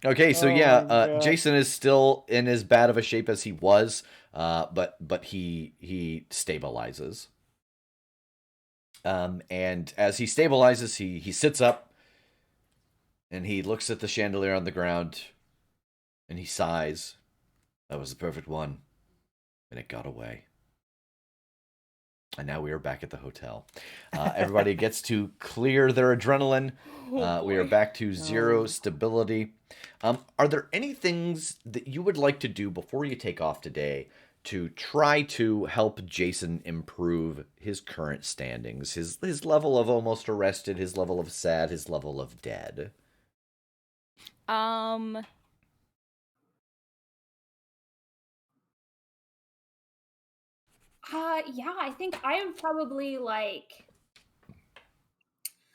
Okay, so Oh yeah, my God. Jason is still in as bad of a shape as he was, but he stabilizes. And as he stabilizes, he sits up, and he looks at the chandelier on the ground, and he sighs. That was the perfect one, and it got away. And now we are back at the hotel. Everybody gets to clear their adrenaline. We are back to 0 stability. Are there any things that you would like to do before you take off today to try to help Jason improve his current standings? His level of almost arrested, his level of sad, his level of dead? Yeah, I think I would probably like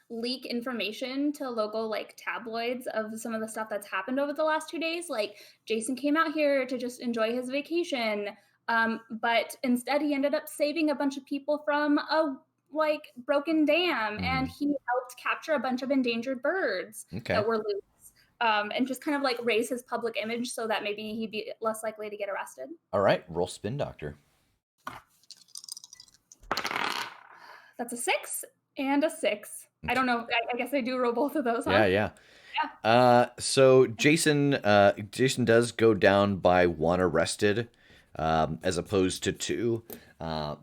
leak information to local like tabloids of some of the stuff that's happened over the last 2 days. Like Jason came out here to just enjoy his vacation, but instead he ended up saving a bunch of people from a like broken dam, and he helped capture a bunch of endangered birds that were loose. And just kind of like raise his public image so that maybe he'd be less likely to get arrested. All right, roll spin doctor. That's a 6 and a 6. I don't know. I guess I do roll both of those, huh? Yeah. So Jason does go down by 1 arrested, as opposed to 2,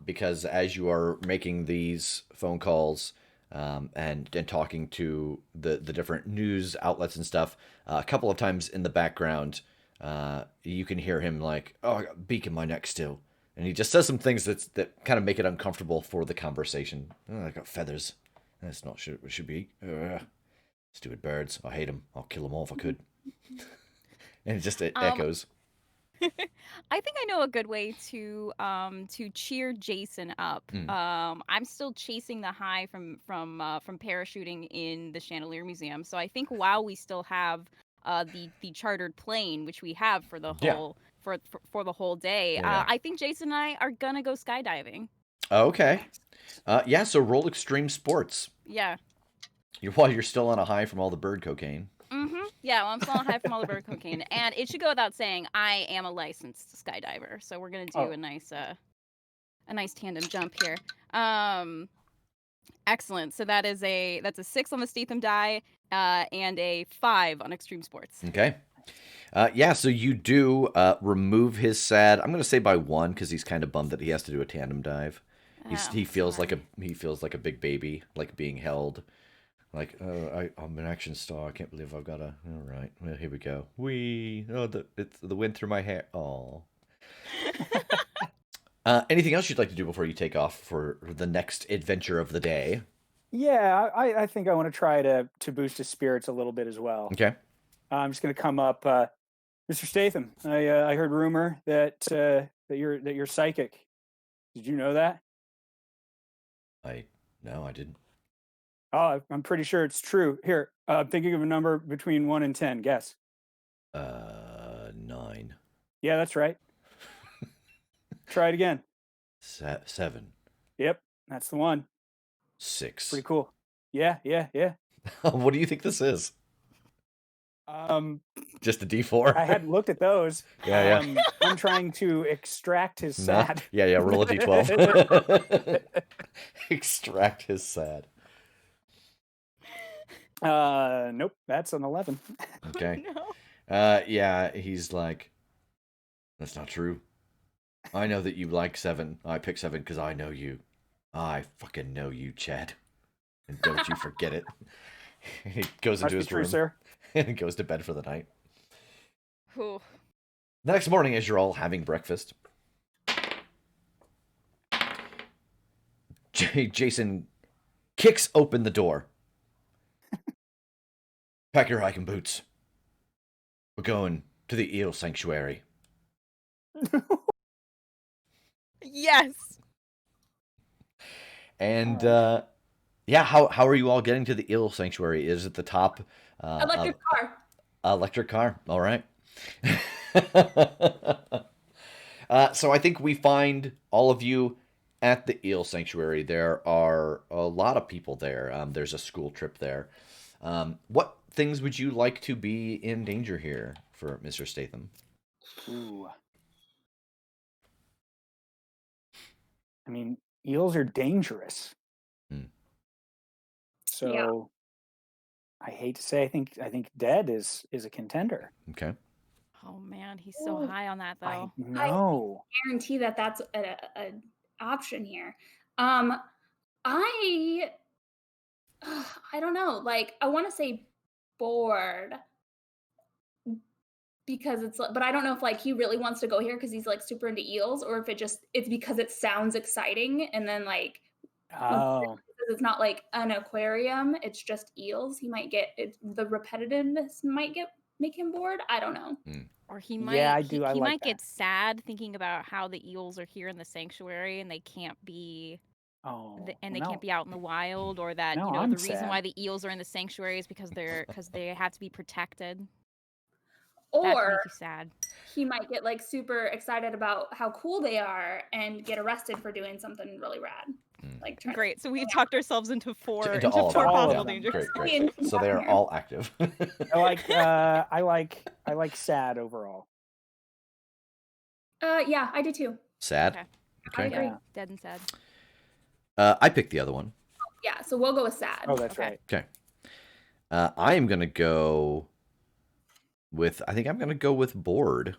because as you are making these phone calls, and talking to the different news outlets and stuff, a couple of times in the background, you can hear him like, "Oh, I got a beak in my neck still," and he just says some things that kind of make it uncomfortable for the conversation. "Oh, I got feathers. That's not what it should be. Stupid birds. I hate them. I'll kill them all if I could." And it echoes. I think I know a good way to cheer Jason up. I'm still chasing the high from parachuting in the Chandelier Museum, so I think while we still have the chartered plane, which we have for the whole for the whole day, I think Jason and I are gonna go skydiving. Okay. Yeah. So roll extreme sports. Yeah. While you're still on a high from all the bird cocaine. Yeah, well, I'm still on high from all the bird cocaine, and it should go without saying I am a licensed skydiver, so we're gonna do a nice tandem jump here. Excellent. So that's a 6 on the Statham die, and a 5 on extreme sports. Okay. Yeah. So you do remove his sad. I'm gonna say by 1 because he's kind of bummed that he has to do a tandem dive. He feels like a big baby, like being held. Like, I'm an action star. I can't believe I've got a. All right, well, here we go. It's the wind through my hair. Oh. Anything else you'd like to do before you take off for the next adventure of the day? Yeah, I think I want to try to boost his spirits a little bit as well. Okay. I'm just going to come up, Mr. Statham. I heard rumor that you're psychic. Did you know that? No, I didn't. Oh, I'm pretty sure it's true. Here, I'm thinking of a number between 1 and 10. Guess. 9. Yeah, that's right. Try it again. 7. Yep, that's the one. 6. Pretty cool. Yeah. What do you think this is? Just a D4. I hadn't looked at those. Yeah. I'm trying to extract his sad. Yeah. Roll a D12. Extract his sad. Nope, that's an 11. Okay. Oh, no. Yeah, he's like, that's not true. I know that you like 7. I picked 7 because I know you. I fucking know you, Chad. And don't you forget it. He goes into his room, sir. And goes to bed for the night. Ooh. The next morning, as you're all having breakfast, Jason kicks open the door. Pack your hiking boots. We're going to the eel sanctuary. Yes. And Alright. yeah, how are you all getting to the eel sanctuary? Is it the top Electric of car. electric car? All right. So I think we find all of you at the eel sanctuary. There are a lot of people there. There's a school trip there. What things would you like to be in danger here for Mr. Statham? Ooh. I mean, eels are dangerous. Hmm. Yeah. So I hate to say, I think dead is a contender. Okay. Oh man, he's so Ooh. high on that I though. know. Guarantee that that's a option here. I I don't know. Like I want to say bored because but I don't know if like he really wants to go here because he's like super into eels or if it's because it sounds exciting and then like once Oh, it's not like an aquarium, it's just eels. He might get the repetitiveness might get make him bored. I don't know. Hmm. Or he yeah, might I do. I he like might that. get sad thinking about how the eels are here in the sanctuary and they can't be Oh, and well, they can't no, be out in the wild, or that no, the I'm reason sad. why the eels are in the sanctuary is because they have to be protected. That could Or make you sad. he might get like super excited about how cool they are and get arrested for doing something really rad. Hmm. Like trying Great. So we've talked ourselves into Into into all of To four them. all possible of Yeah. them. dangers. Great, great. to So they are here. all active. I like sad overall. Yeah, I do too. Sad. Okay. I Okay. agree. Yeah. Dead and sad. I picked the other one. Yeah, so we'll go with sad. Oh, that's Okay. right. Okay. I am gonna go with. I think I'm gonna go with bored.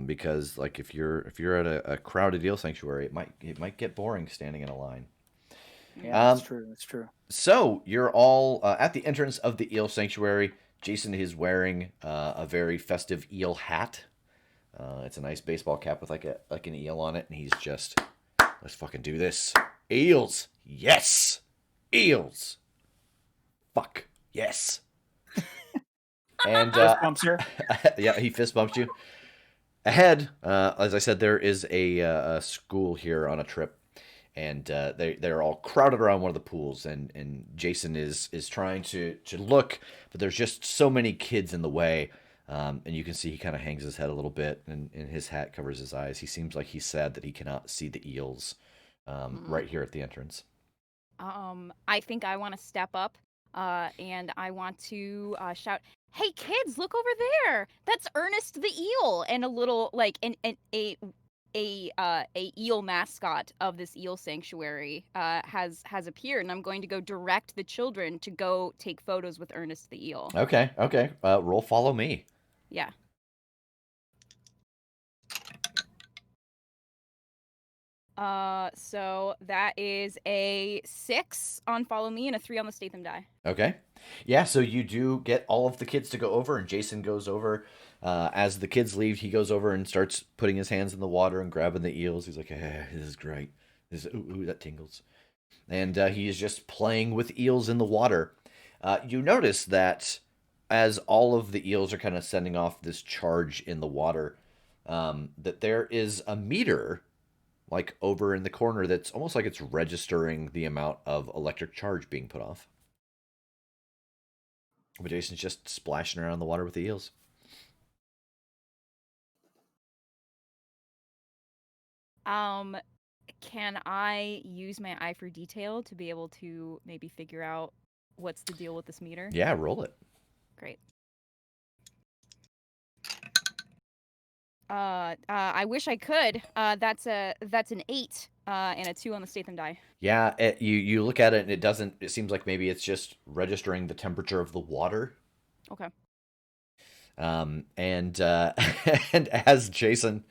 Because like if you're at a crowded eel sanctuary, it might get boring standing in a line. Yeah, that's Um, true. That's true. so you're all at the entrance of the eel sanctuary. Jason is wearing a very festive eel hat. It's a nice baseball cap with like an eel on it, and he's just let's fucking do this. Eels, yes, eels. Fuck yes. And Fist bumps her. yeah, he fist bumps you. Ahead, as I said, there is a school here on a trip, and they're all crowded around one of the pools, and Jason is trying to look, but there's just so many kids in the way, and you can see he kind of hangs his head a little bit, and his hat covers his eyes. He seems like he's sad that he cannot see the eels Mm. right here at the entrance. I think I want to step up, and I want to shout, "Hey kids, look over there! That's Ernest the eel!" And a little like a eel mascot of this eel sanctuary has appeared, and I'm going to go direct the children to go take photos with Ernest the eel. Okay, okay. Roll follow me. Yeah. So that is a 6 on follow me and a 3 on the Statham die. Okay. Yeah, so you do get all of the kids to go over, and Jason goes over. As the kids leave, he goes over and starts putting his hands in the water and grabbing the eels. He's like, this is great. Ooh, that tingles. And he is just playing with eels in the water. You notice that as all of the eels are kind of sending off this charge in the water, that there is a meter like over in the corner that's almost like it's registering the amount of electric charge being put off. But Jason's just splashing around in the water with the eels. Can I use my eye for detail to be able to maybe figure out what's the deal with this meter? Yeah, roll it. Great. I wish I could. That's an 8 and a 2 on the Statham die. Yeah, you look at it and it doesn't. It seems like maybe it's just registering the temperature of the water. Okay. And and as Jason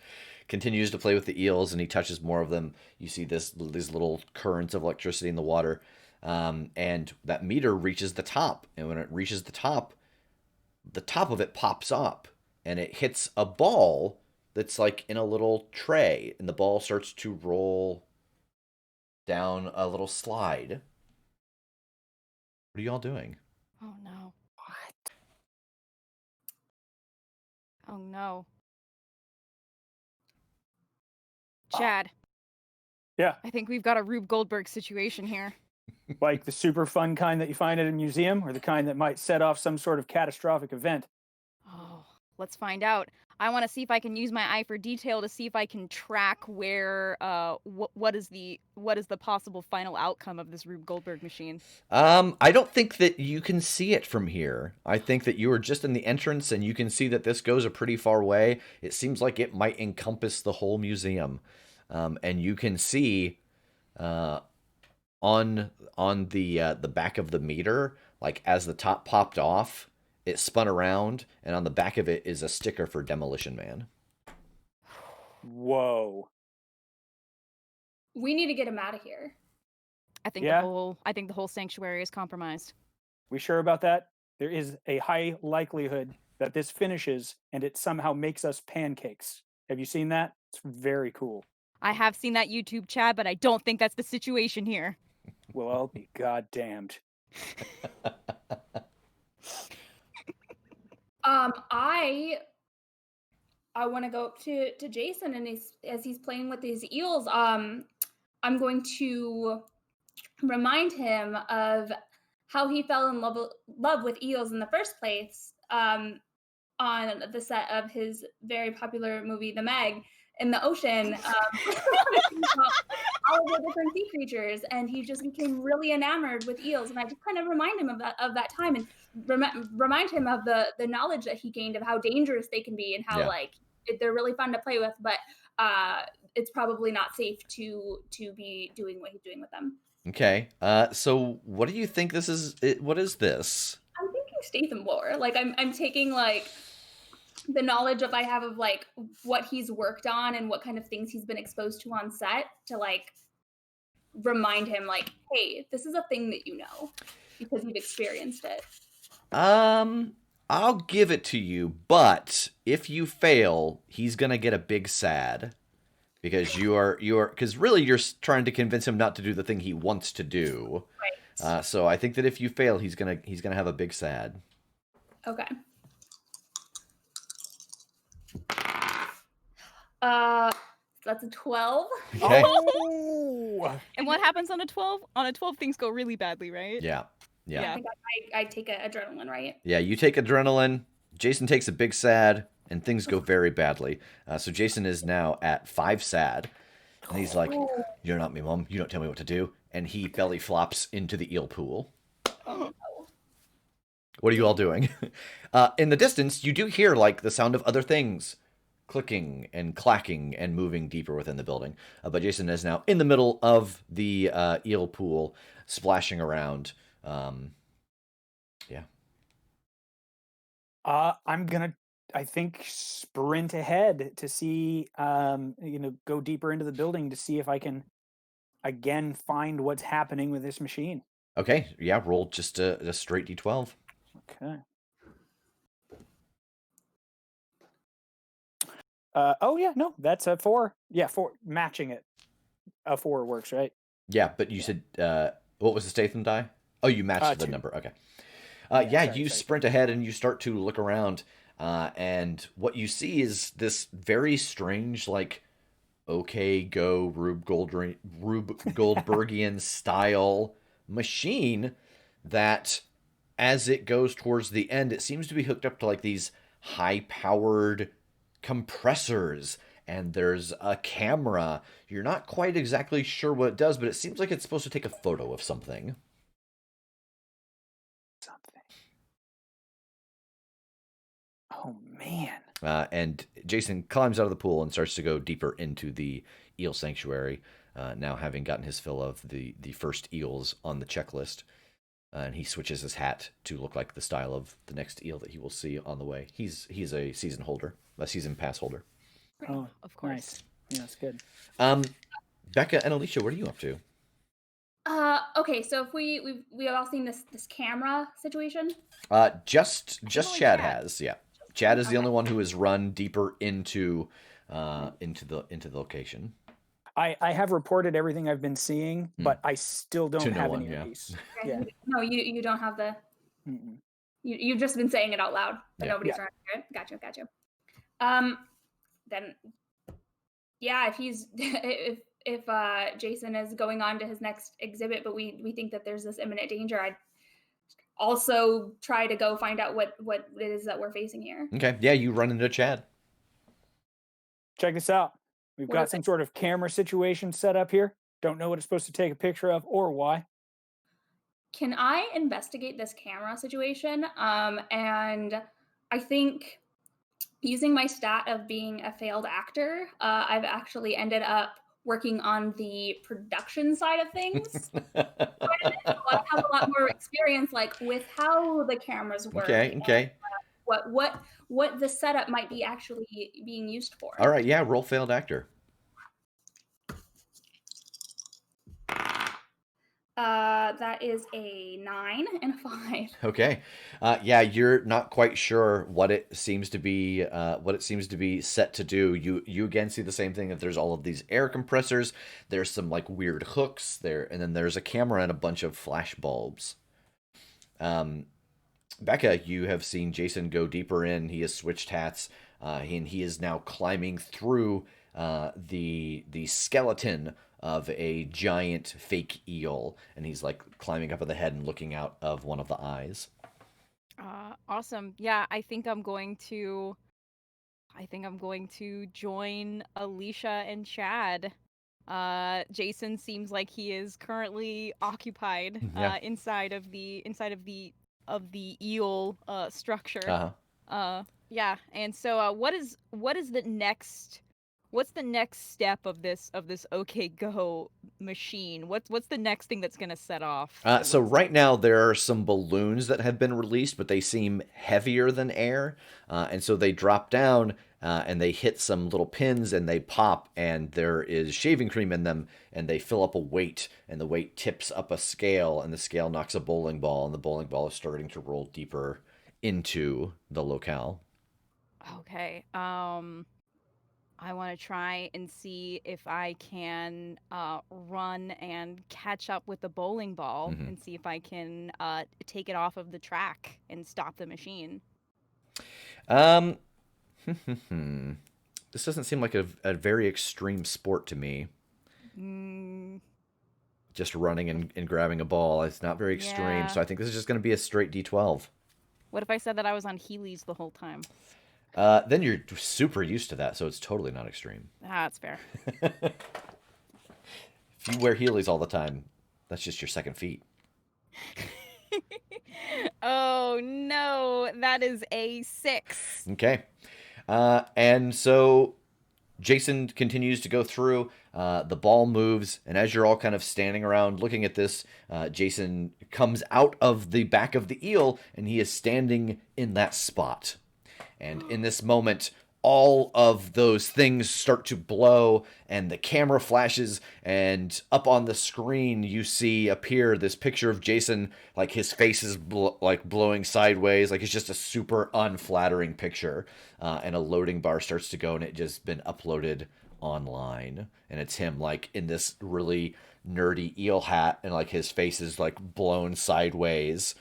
continues to play with the eels and he touches more of them, you see these little currents of electricity in the water, and that meter reaches the top. And when it reaches the top of it pops up, and it hits a ball that's like in a little tray, and the ball starts to roll down a little slide. What are y'all doing? Oh no. What? Oh no. Chad, Yeah, I think we've got a Rube Goldberg situation here. like the super fun kind that you find at a museum, or the kind that might set off some sort of catastrophic event. Oh, let's find out. I want to see if I can use my eye for detail to see if I can track where what is the possible final outcome of this Rube Goldberg machine. I don't think that you can see it from here. I think that you are just in the entrance and you can see that this goes a pretty far way. It seems like it might encompass the whole museum. And you can see on the back of the meter, like as the top popped off, it spun around, and on the back of it is a sticker for Demolition Man. Whoa. We need to get him out of here. I think Yeah? the whole sanctuary is compromised. We sure about that? There is a high likelihood that this finishes and it somehow makes us pancakes. Have you seen that? It's very cool. I have seen that YouTube, Chad, but I don't think that's the situation here. Well, I'll be goddamned. I want to go up to Jason, and as he's playing with these eels, I'm going to remind him of how he fell in love with eels in the first place, on the set of his very popular movie The Meg in the ocean, all of the different sea creatures, and he just became really enamored with eels. And I just kind of remind him of that time, and remind him of the knowledge that he gained of how dangerous they can be, and how they're really fun to play with, but it's probably not safe to be doing what he's doing with them. Okay. So what do you think this is? What is this? I'm thinking Statham lore. Like I'm taking like the knowledge I have of like what he's worked on and what kind of things he's been exposed to on set to like remind him like, hey, this is a thing that you know because you've experienced it. I'll give it to you, but if you fail, he's gonna get a big sad. Because because really you're trying to convince him not to do the thing he wants to do. Right. So I think that if you fail, he's gonna have a big sad. Okay. That's a 12. Okay. Oh! And what happens on a 12? On a 12, things go really badly, right? Yeah. I think I take adrenaline, right? Yeah, you take adrenaline. Jason takes a big sad, and things go very badly. So Jason is now at 5 sad, and he's like, "You're not me, Mom. You don't tell me what to do." And he belly flops into the eel pool. Oh no. What are you all doing? In the distance, you do hear like the sound of other things clicking and clacking and moving deeper within the building. But Jason is now in the middle of the eel pool, splashing around. Yeah. I'm gonna, I think, sprint ahead to see, go deeper into the building to see if I can again find what's happening with this machine. Okay. Yeah. Roll just a straight d12. Okay. Oh yeah, no, that's a 4. Yeah, 4 matching it. A 4 works, right? Yeah, but you said what was the Statham die? Oh, you matched the 2. number. Okay. Sorry. Sprint ahead and you start to look around, and what you see is this very strange, like, okay, go Rube Goldbergian style machine that, as it goes towards the end, it seems to be hooked up to like these high-powered compressors, and there's a camera. You're not quite exactly sure what it does, but it seems like it's supposed to take a photo of something. Oh man. And Jason climbs out of the pool and starts to go deeper into the eel sanctuary, now having gotten his fill of the first eels on the checklist. And he switches his hat to look like the style of the next eel that he will see on the way. He's a season pass holder. Oh, Of course. nice. Yeah, that's good. Becca and Alicia, what are you up to? Okay, so if we all seen this camera situation. Just only Chad Chad. has, yeah. Chad is the only one who has run deeper into the location. I have reported everything I've been seeing, but I still don't To no have one, any yeah. of these. Okay, Yeah. No, you don't have the. Mm-mm. You've just been saying it out loud, but Yeah. nobody's around here. Gotcha. Then Yeah, if he's if Jason is going on to his next exhibit, but we think that there's this imminent danger, I'd also try to go find out what it is that we're facing here. Okay, yeah, you run into Chad. Check this out. We've What got is some it? sort of camera situation set up here. Don't know what it's supposed to take a picture of or why. Can I investigate this camera situation? And I think using my stat of being a failed actor, I've actually ended up working on the production side of things. So I have a lot more experience, like with how the cameras work Okay, and okay. what the setup might be actually being used All for. right, yeah, roll failed actor. That is a 9 and a 5. Okay, yeah, you're not quite sure what it seems to be. What it seems to be set to do. You again see the same thing. That there's all of these air compressors. There's some like weird hooks there, and then there's a camera and a bunch of flash bulbs. Becca, you have seen Jason go deeper in. He has switched hats, and he is now climbing through the skeleton of a giant fake eel, and he's like climbing up at the head and looking out of one of the eyes. Awesome. Yeah, I think I'm going to join Alicia and Chad. Jason seems like he is currently occupied Yeah. inside of the eel structure. Uh Yeah, and so what's the next step of this OK Go machine? What's the next thing that's gonna set off So this? right now there are some balloons that have been released, but they seem heavier than air, and so they drop down and they hit some little pins and they pop, and there is shaving cream in them, and they fill up a weight, and the weight tips up a scale, and the scale knocks a bowling ball, and the bowling ball is starting to roll deeper into the locale. Okay. I want to try and see if I can run and catch up with the bowling ball Mhm. and see if I can take it off of the track and stop the machine. Um, this doesn't seem like a very extreme sport to me. Mm, Just running and grabbing a ball. It's not very extreme, yeah. so I think this is just going to be a straight D12. What if I said that I was on Heelys the whole time? Then you're super used to that, so it's totally not extreme. Ah, that's fair. If you wear Heelys all the time, that's just your second feet. Oh no, that is a 6. Okay. And so Jason continues to go through. The ball moves, and as you're all kind of standing around looking at this, Jason comes out of the back of the eel, and he is standing in that spot. And in this moment, all of those things start to blow, and the camera flashes, and up on the screen you see appear this picture of Jason, like his face is like blowing sideways, like it's just a super unflattering picture. And a loading bar starts to go, and it just been uploaded online, and it's him like in this really nerdy eel hat, and like his face is like blown sideways.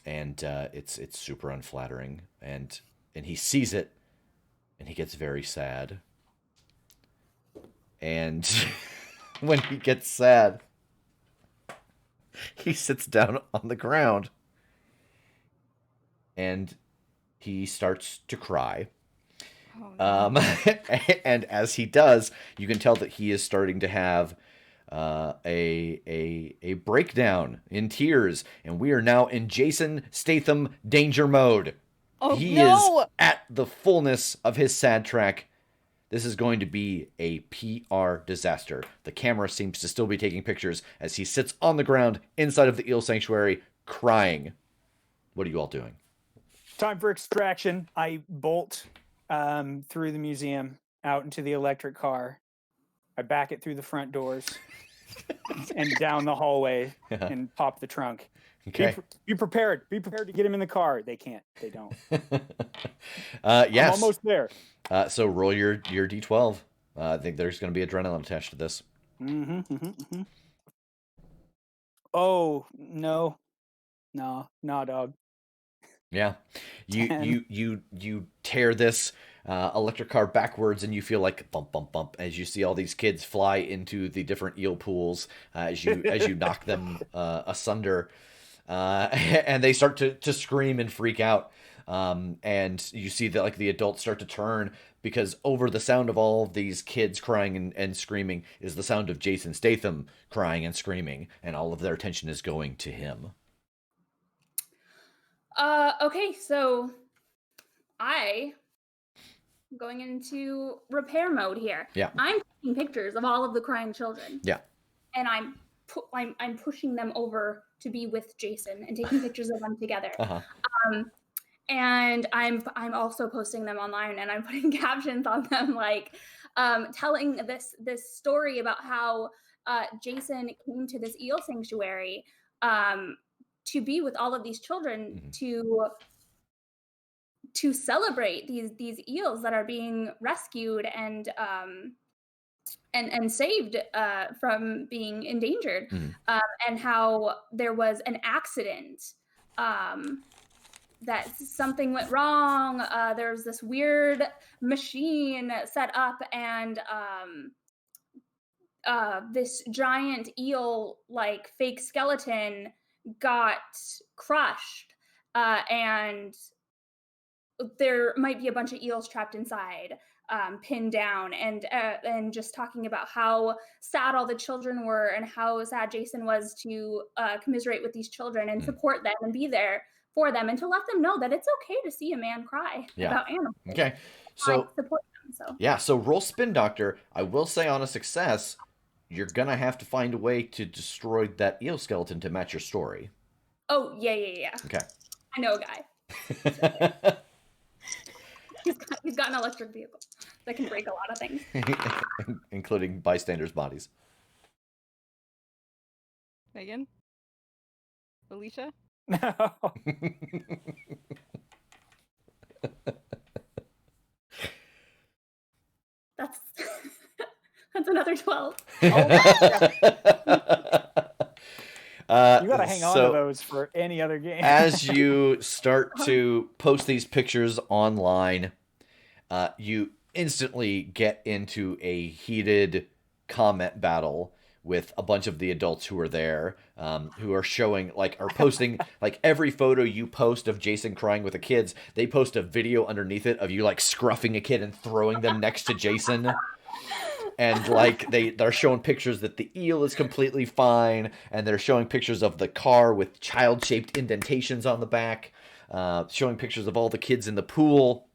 And it's super unflattering, and he sees it, and he gets very sad. And when he gets sad, he sits down on the ground, and he starts to cry. Oh no. And as he does, you can tell that he is starting to have a breakdown in tears, and we are now in Jason Statham danger mode. Oh He is no! at the fullness of his sad track. This is going to be a PR disaster. The camera seems to still be taking pictures as he sits on the ground inside of the eel sanctuary crying. What are you all doing? Time for extraction. I bolt through the museum out into the electric car. I back it through the front doors and down the hallway and pop the trunk. Okay. Be prepared. Be prepared to get him in the car. They can't. They don't. Yes. I'm almost there. So roll your d12. I think there's going to be adrenaline attached to this. Oh, no. No, dog. Yeah, you 10. you tear this electric car backwards, and you feel like bump bump bump as you see all these kids fly into the different eel pools as you knock them asunder, and they start to scream and freak out. And you see that like the adults start to turn because over the sound of all of these kids crying and screaming is the sound of Jason Statham crying and screaming, and all of their attention is going to him. Okay, so I going into repair mode here. Yeah, I'm taking pictures of all of the crying children, yeah. and I'm pushing them over to be with Jason and taking pictures of them together. Uh-huh. Um, and I'm also posting them online, and I'm putting captions on them, like telling this story about how Jason came to this eel sanctuary to be with all of these children Mhm. to celebrate these eels that are being rescued and saved from being endangered, Mhm. and how there was an accident, um, that something went wrong. There's this weird machine set up, and this giant eel, like fake skeleton, got crushed, and there might be a bunch of eels trapped inside, pinned down, and just talking about how sad all the children were and how sad Jason was to commiserate with these children and Mhm. support them and be there for them and to let them know that it's okay to see a man cry Yeah. about animals. Okay. I So support them. So yeah, so roll spin doctor. I will say on a success, you're gonna have to find a way to destroy that eel skeleton to match your story. oh yeah. Okay. I know a guy. He's got an electric vehicle that can break a lot of things. Including bystanders' bodies. Megan? Alicia? No. That's that's another 12. Oh my God. Uh, You got to hang on to so those for any other game. as you start to post these pictures online, you instantly get into a heated comment battle with a bunch of the adults who are there, who are showing are posting like every photo you post of Jason crying with the kids. They post a video underneath it of you like scruffing a kid and throwing them next to Jason. And like they're showing pictures that the eel is completely fine, and they're showing pictures of the car with child-shaped indentations on the back, showing pictures of all the kids in the pool.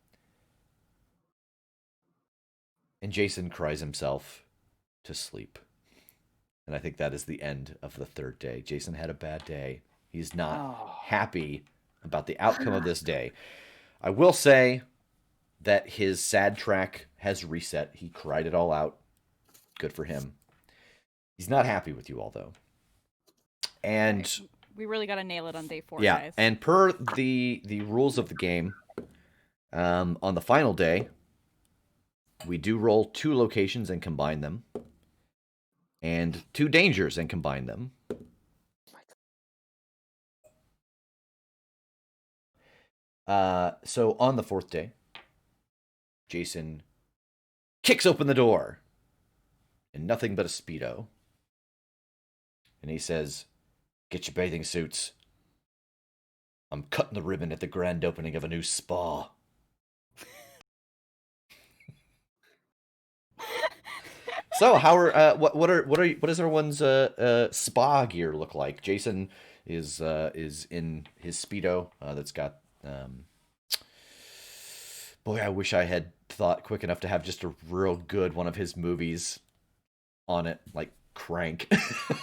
And Jason cries himself to sleep. And I think that is the end of the third day. Jason had a bad day. He's not Oh. happy about the outcome of this day. I will say that his sad track has reset. He cried it all out. Good for him. He's not happy with you all, though. And Right. We really got to nail it on day 4, yeah, guys. and per the rules of the game, on the final day, we do roll 2 locations and combine them, and 2 dangers and combine them. So on the 4th day, Jason kicks open the door in nothing but a Speedo. And he says, "Get your bathing suits. I'm cutting the ribbon at the grand opening of a new spa." So how are what does everyone's spa gear look like? Jason is in his Speedo that's got boy, I wish I had thought quick enough to have just a real good one of his movies on it, like Crank.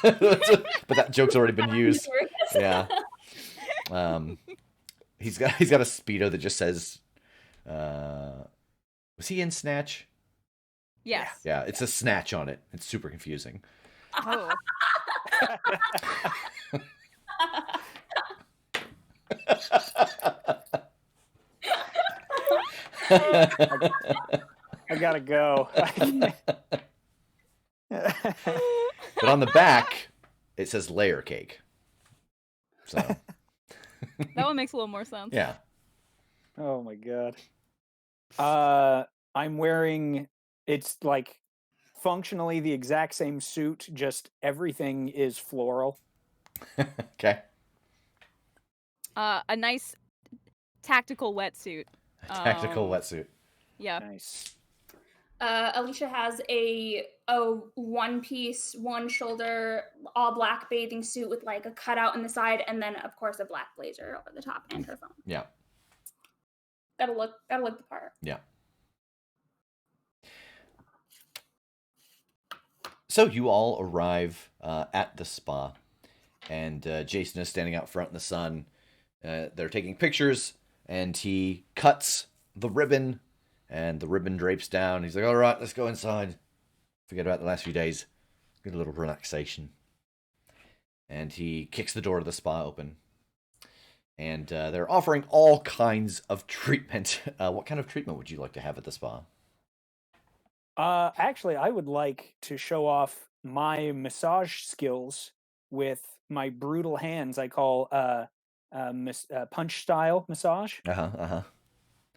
But that joke's already been used. Yeah. He's got a Speedo that just says was he in Snatch? Yes. Yeah, it's a Snatch on it. It's super confusing. Oh. I gotta go. But on the back, it says layer cake. So That one makes a little more sense. Yeah. Oh my god. I'm wearing, it's like functionally the exact same suit, just everything is floral. Okay. A nice tactical wetsuit. A tactical wetsuit. Yeah. Nice. Alicia has a one piece, one shoulder, all black bathing suit with like a cutout in the side, and then of course a black blazer over the top and her phone. Yeah. Gotta look the part. Yeah. So you all arrive at the spa, and Jason is standing out front in the sun. They're taking pictures, and he cuts the ribbon, and the ribbon drapes down. He's like, all right, let's go inside. Forget about the last few days. Get a little relaxation. And he kicks the door to the spa open. And they're offering all kinds of treatment. What kind of treatment would you like to have at the spa? Actually, I would like to show off my massage skills with my brutal hands. I call punch style massage.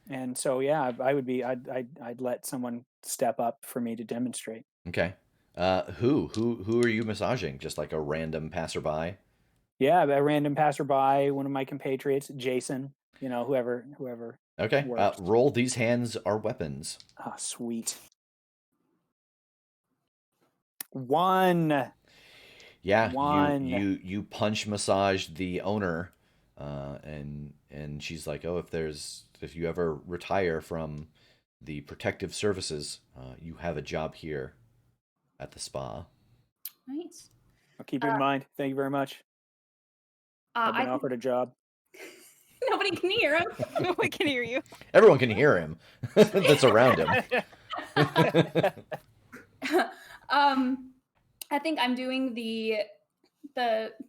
And so, yeah, I'd let someone step up for me to demonstrate. Okay. Who are you massaging? Just like a random passerby? Yeah, a random passerby, one of my compatriots, Jason. You know, whoever. Okay. Works. Roll. These hands are weapons. Ah, sweet. 1. Yeah. 1. You punch massage the owner, and she's like, oh, if you ever retire from the protective services, you have a job here at the spa. Nice. I'll keep it in mind. Thank you very much. I've been offered a job. Nobody can hear him. Nobody can hear you. Everyone can hear him. That's around him. I think I'm doing the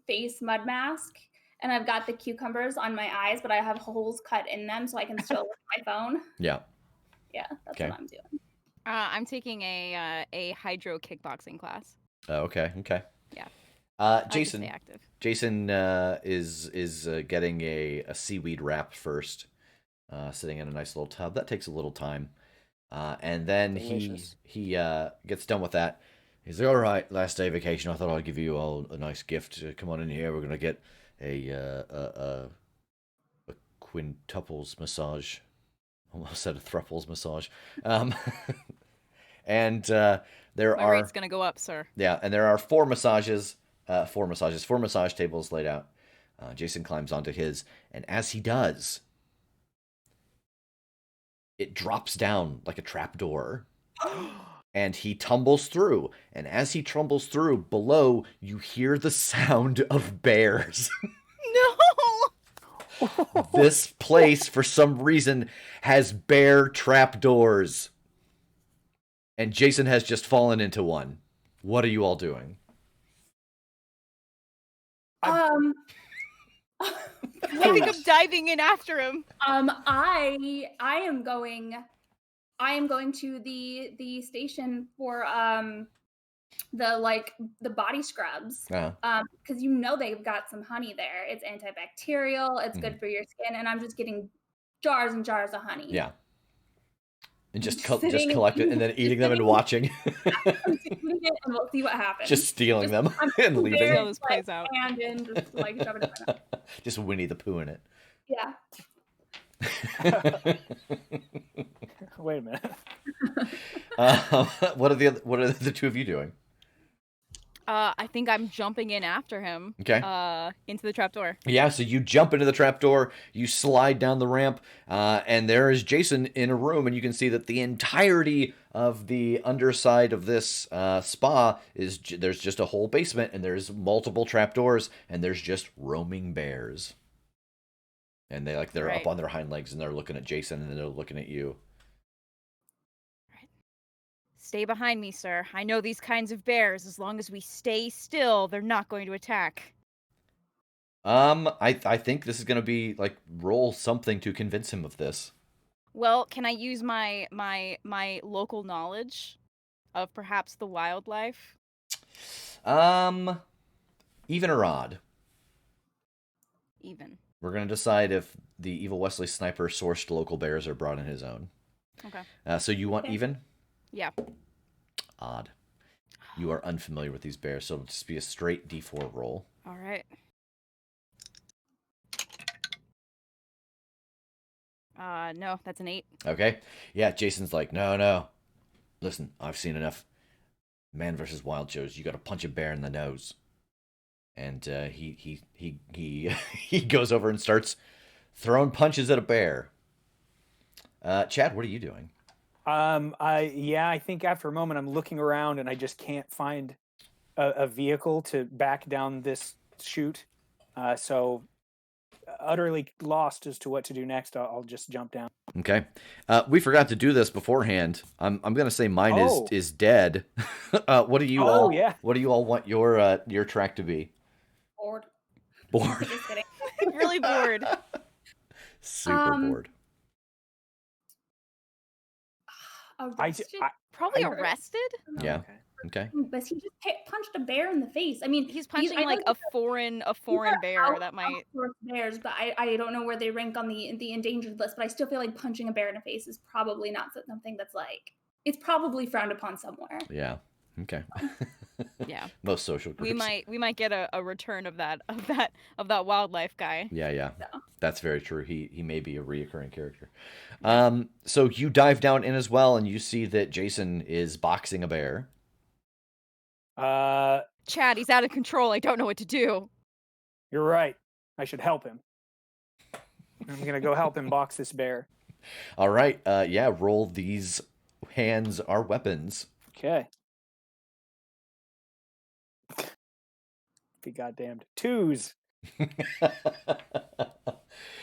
face mud mask, and I've got the cucumbers on my eyes, but I have holes cut in them so I can still look at my phone. Yeah. Yeah, that's what I'm doing. I'm taking a hydro kickboxing class. Okay. Yeah. Jason. Stay active. Jason is getting a seaweed wrap first, sitting in a nice little tub. That takes a little time, and then Delicious. he gets done with that. He's like, all right, last day of vacation. I thought I'd give you all a nice gift. Come on in here. We're gonna get a quintuples massage. Almost said a thruples massage. And there My are rate's gonna go up, sir. Yeah, and there are four massage tables laid out. Jason climbs onto his, and as he does, it drops down like a trapdoor. And he tumbles through. And as he tumbles through, below, you hear the sound of bears. No! This place, for some reason, has bear trapdoors. And Jason has just fallen into one. What are you all doing? I think I'm diving in after him. I am going to the station for the body scrubs. Because they've got some honey there. It's antibacterial, it's good for your skin, and I'm just getting jars and jars of honey. Yeah. And just collect it and then eating them and watching. I'm eating it and we'll see what happens. Just stealing them and leaving. See how this plays out. And in just like shoving it in my mouth. Just Winnie the Pooh in it. Yeah. Wait a minute. What are the two of you doing? I think I'm jumping in after him. Okay. Into the trapdoor. Yeah, so you jump into the trapdoor, you slide down the ramp, and there is Jason in a room, and you can see that the entirety of the underside of this spa there's just a whole basement, and there's multiple trapdoors, and there's just roaming bears. And they're Right. up on their hind legs, and they're looking at Jason, and then they're looking at you. Stay behind me, sir. I know these kinds of bears. As long as we stay still, they're not going to attack. I think this is gonna be like roll something to convince him of this. Well, can I use my local knowledge of perhaps the wildlife? Even or odd? Even. We're gonna decide if the evil Wesley Sniper sourced local bears or brought in his own. Okay. So you want even? Yeah. Odd. You are unfamiliar with these bears, so it'll just be a straight D4 roll. All right. No, that's an 8. Okay. Yeah, Jason's like, no. Listen, I've seen enough man versus wild shows. You got to punch a bear in the nose. And he goes over and starts throwing punches at a bear. Chad, what are you doing? I think after a moment I'm looking around and I just can't find a vehicle to back down this chute. So utterly lost as to what to do next. I'll just jump down. Okay. We forgot to do this beforehand. I'm gonna say mine is dead. What do you all? Yeah. What do you all want your track to be? Bored. Bored. Just kidding. Really bored. Super bored. Arrested? Probably arrested? Yeah. Okay. But he just punched a bear in the face. I mean, He's punching I like know a foreign bear that might. outsource bears, but I don't know where they rank on the endangered list. But I still feel like punching a bear in the face is probably not something that's like it's probably frowned upon somewhere. Yeah. Okay. Yeah. Most social groups. We might get a return of that wildlife guy. Yeah. So. That's very true. He may be a reoccurring character. So you dive down in as well, and you see that Jason is boxing a bear. Chad, he's out of control. I don't know what to do. You're right. I should help him. I'm gonna go help him box this bear. All right. Yeah. Roll these hands are weapons. Okay. Be goddamned. 2s.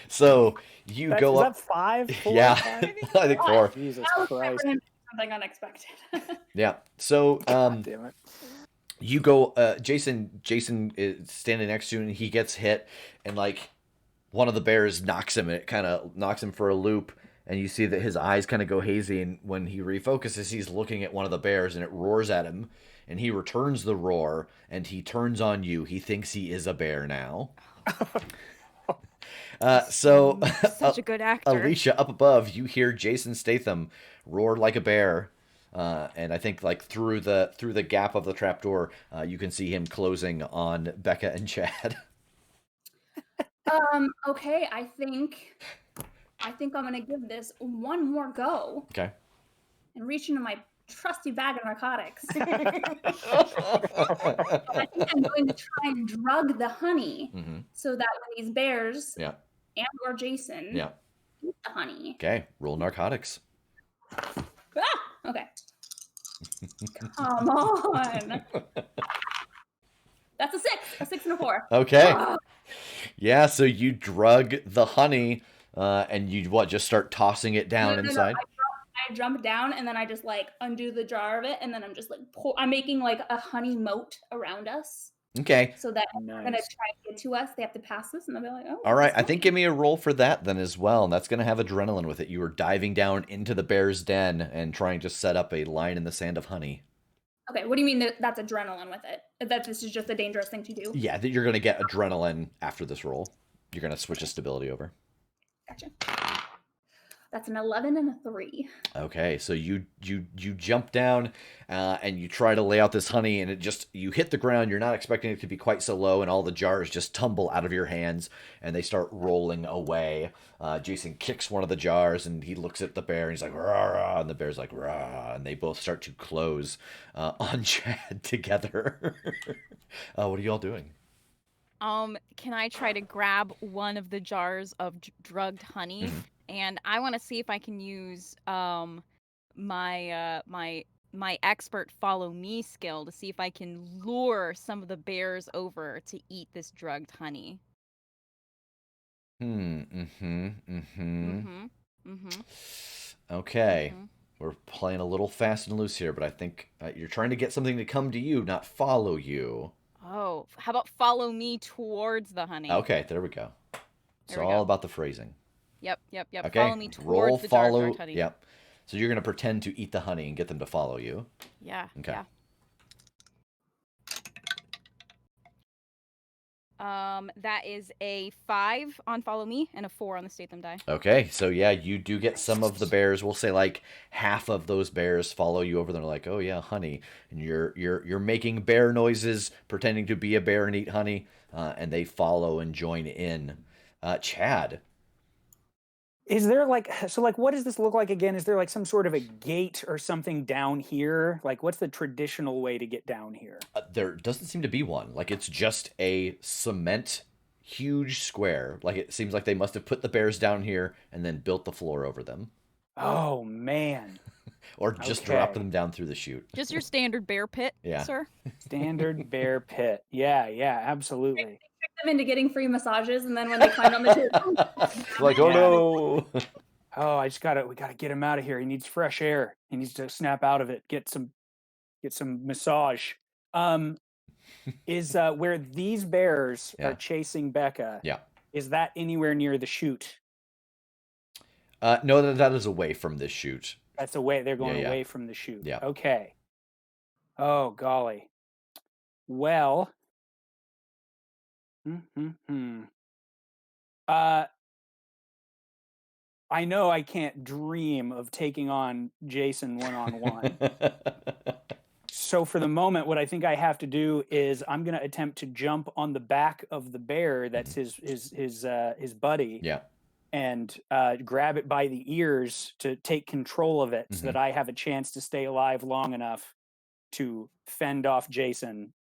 So you go is up. that 5? 4? Yeah, 5? I think 4. Jesus That was Christ. for him something unexpected. Yeah. So God damn it. you go. Jason is standing next to you, and he gets hit, and like one of the bears knocks him. And it kind of knocks him for a loop, and you see that his eyes kind of go hazy. And when he refocuses, he's looking at one of the bears, and it roars at him. And he returns the roar, and he turns on you. He thinks he is a bear now. So Such a good actor. Alicia, up above, you hear Jason Statham roar like a bear, and I think like through the gap of the trapdoor, you can see him closing on Becca and Chad. Okay, I think I'm gonna give this one more go. Okay. And reach into my trusty bag of narcotics. I think I'm going to try and drug the honey so that when these bears Yeah. and or Jason Yeah. eat the honey. Okay. Roll narcotics. Okay. Come on. That's a 6 and a 4. Okay. Yeah. So you drug the honey, and you just start tossing it down inside. I jump down and then I just like undo the jar of it and then I'm just like I'm making like a honey moat around us. Okay. So that when they're gonna try to get to us, they have to pass this and they'll be like, oh. All right. I think give me a roll for that then as well. And that's going to have adrenaline with it. You are diving down into the bear's den and trying to set up a line in the sand of honey. Okay. What do you mean that's adrenaline with it? That this is just a dangerous thing to do? Yeah, that you're going to get adrenaline after this roll. You're going to switch a stability over. Gotcha. That's an 11 and a 3. Okay, so you jump down and you try to lay out this honey, and you hit the ground. You're not expecting it to be quite so low, and all the jars just tumble out of your hands, and they start rolling away. Jason kicks one of the jars, and he looks at the bear, and he's like, rah, rah, and the bear's like, rah, and they both start to close on Chad together. What are y'all doing? Can I try to grab one of the jars of drugged honey? Mm-hmm. And I want to see if I can use my expert follow me skill to see if I can lure some of the bears over to eat this drugged honey. Okay. We're playing a little fast and loose here, but I think you're trying to get something to come to you, not follow you. Oh, how about follow me towards the honey? Okay, there we go. It's all about the phrasing. Yep. Okay. Follow me towards Roll the follow. jar of honey. Yep. So you're gonna pretend to eat the honey and get them to follow you. Yeah. Okay. That is a 5 on Follow Me and a 4 on the Statham die. Okay, so yeah, you do get some of the bears. We'll say like half of those bears follow you over there, like, oh yeah, honey, and you're making bear noises, pretending to be a bear and eat honey, and they follow and join in. Chad. Is there like what does this look like again? Is there like some sort of a gate or something down here? Like what's the traditional way to get down here? There doesn't seem to be one. Like it's just a cement huge square. Like it seems like they must have put the bears down here and then built the floor over them. Oh man. Or just dropped them down through the chute. Just your standard bear pit, Yeah. sir. Standard bear pit. Yeah, absolutely. Trick them into getting free massages, and then when they climb on the table, Like, oh no. Oh, we gotta get him out of here. He needs fresh air. He needs to snap out of it. Get some massage. Is where these bears Yeah. are chasing Becca? Yeah. Is that anywhere near the chute? No, that is away from this chute. That's away. They're going Yeah. away from the chute. Yeah. Okay. Oh golly. Well. I know I can't dream of taking on Jason one-on-one. So for the moment, what I think I have to do is I'm going to attempt to jump on the back of the bear that's his buddy. Yeah. And grab it by the ears to take control of it so that I have a chance to stay alive long enough to fend off Jason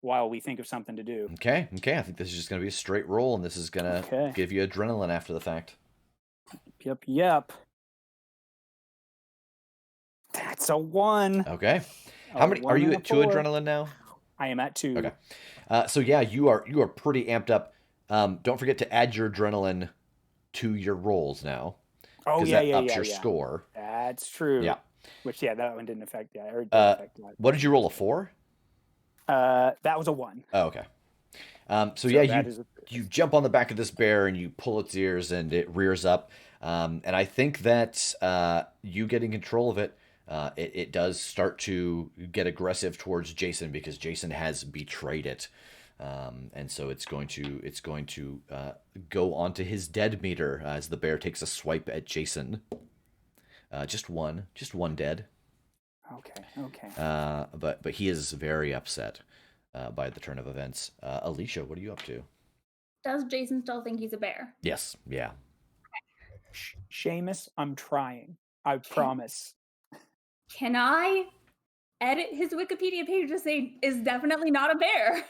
while we think of something to do. Okay. I think this is just going to be a straight roll, and this is going to give you adrenaline after the fact. Yep. That's a 1. Okay. How many are you at? 2 adrenaline now? I am at 2. Okay. So yeah, you are pretty amped up. Don't forget to add your adrenaline to your rolls now. Oh yeah, that ups your score. That's true. Yeah. Which that one didn't affect that. Or didn't affect that. What did you roll, a 4? That was a 1. Oh, okay. So yeah, you jump on the back of this bear and you pull its ears and it rears up. And I think that you getting control of it, it does start to get aggressive towards Jason because Jason has betrayed it. And so it's going to go onto his dead meter as the bear takes a swipe at Jason. Just one dead. Okay. But he is very upset by the turn of events. Alicia, what are you up to? does Jason still think he's a bear? Yes. Yeah. Seamus, I'm trying. I promise. Can I edit his Wikipedia page to say is definitely not a bear?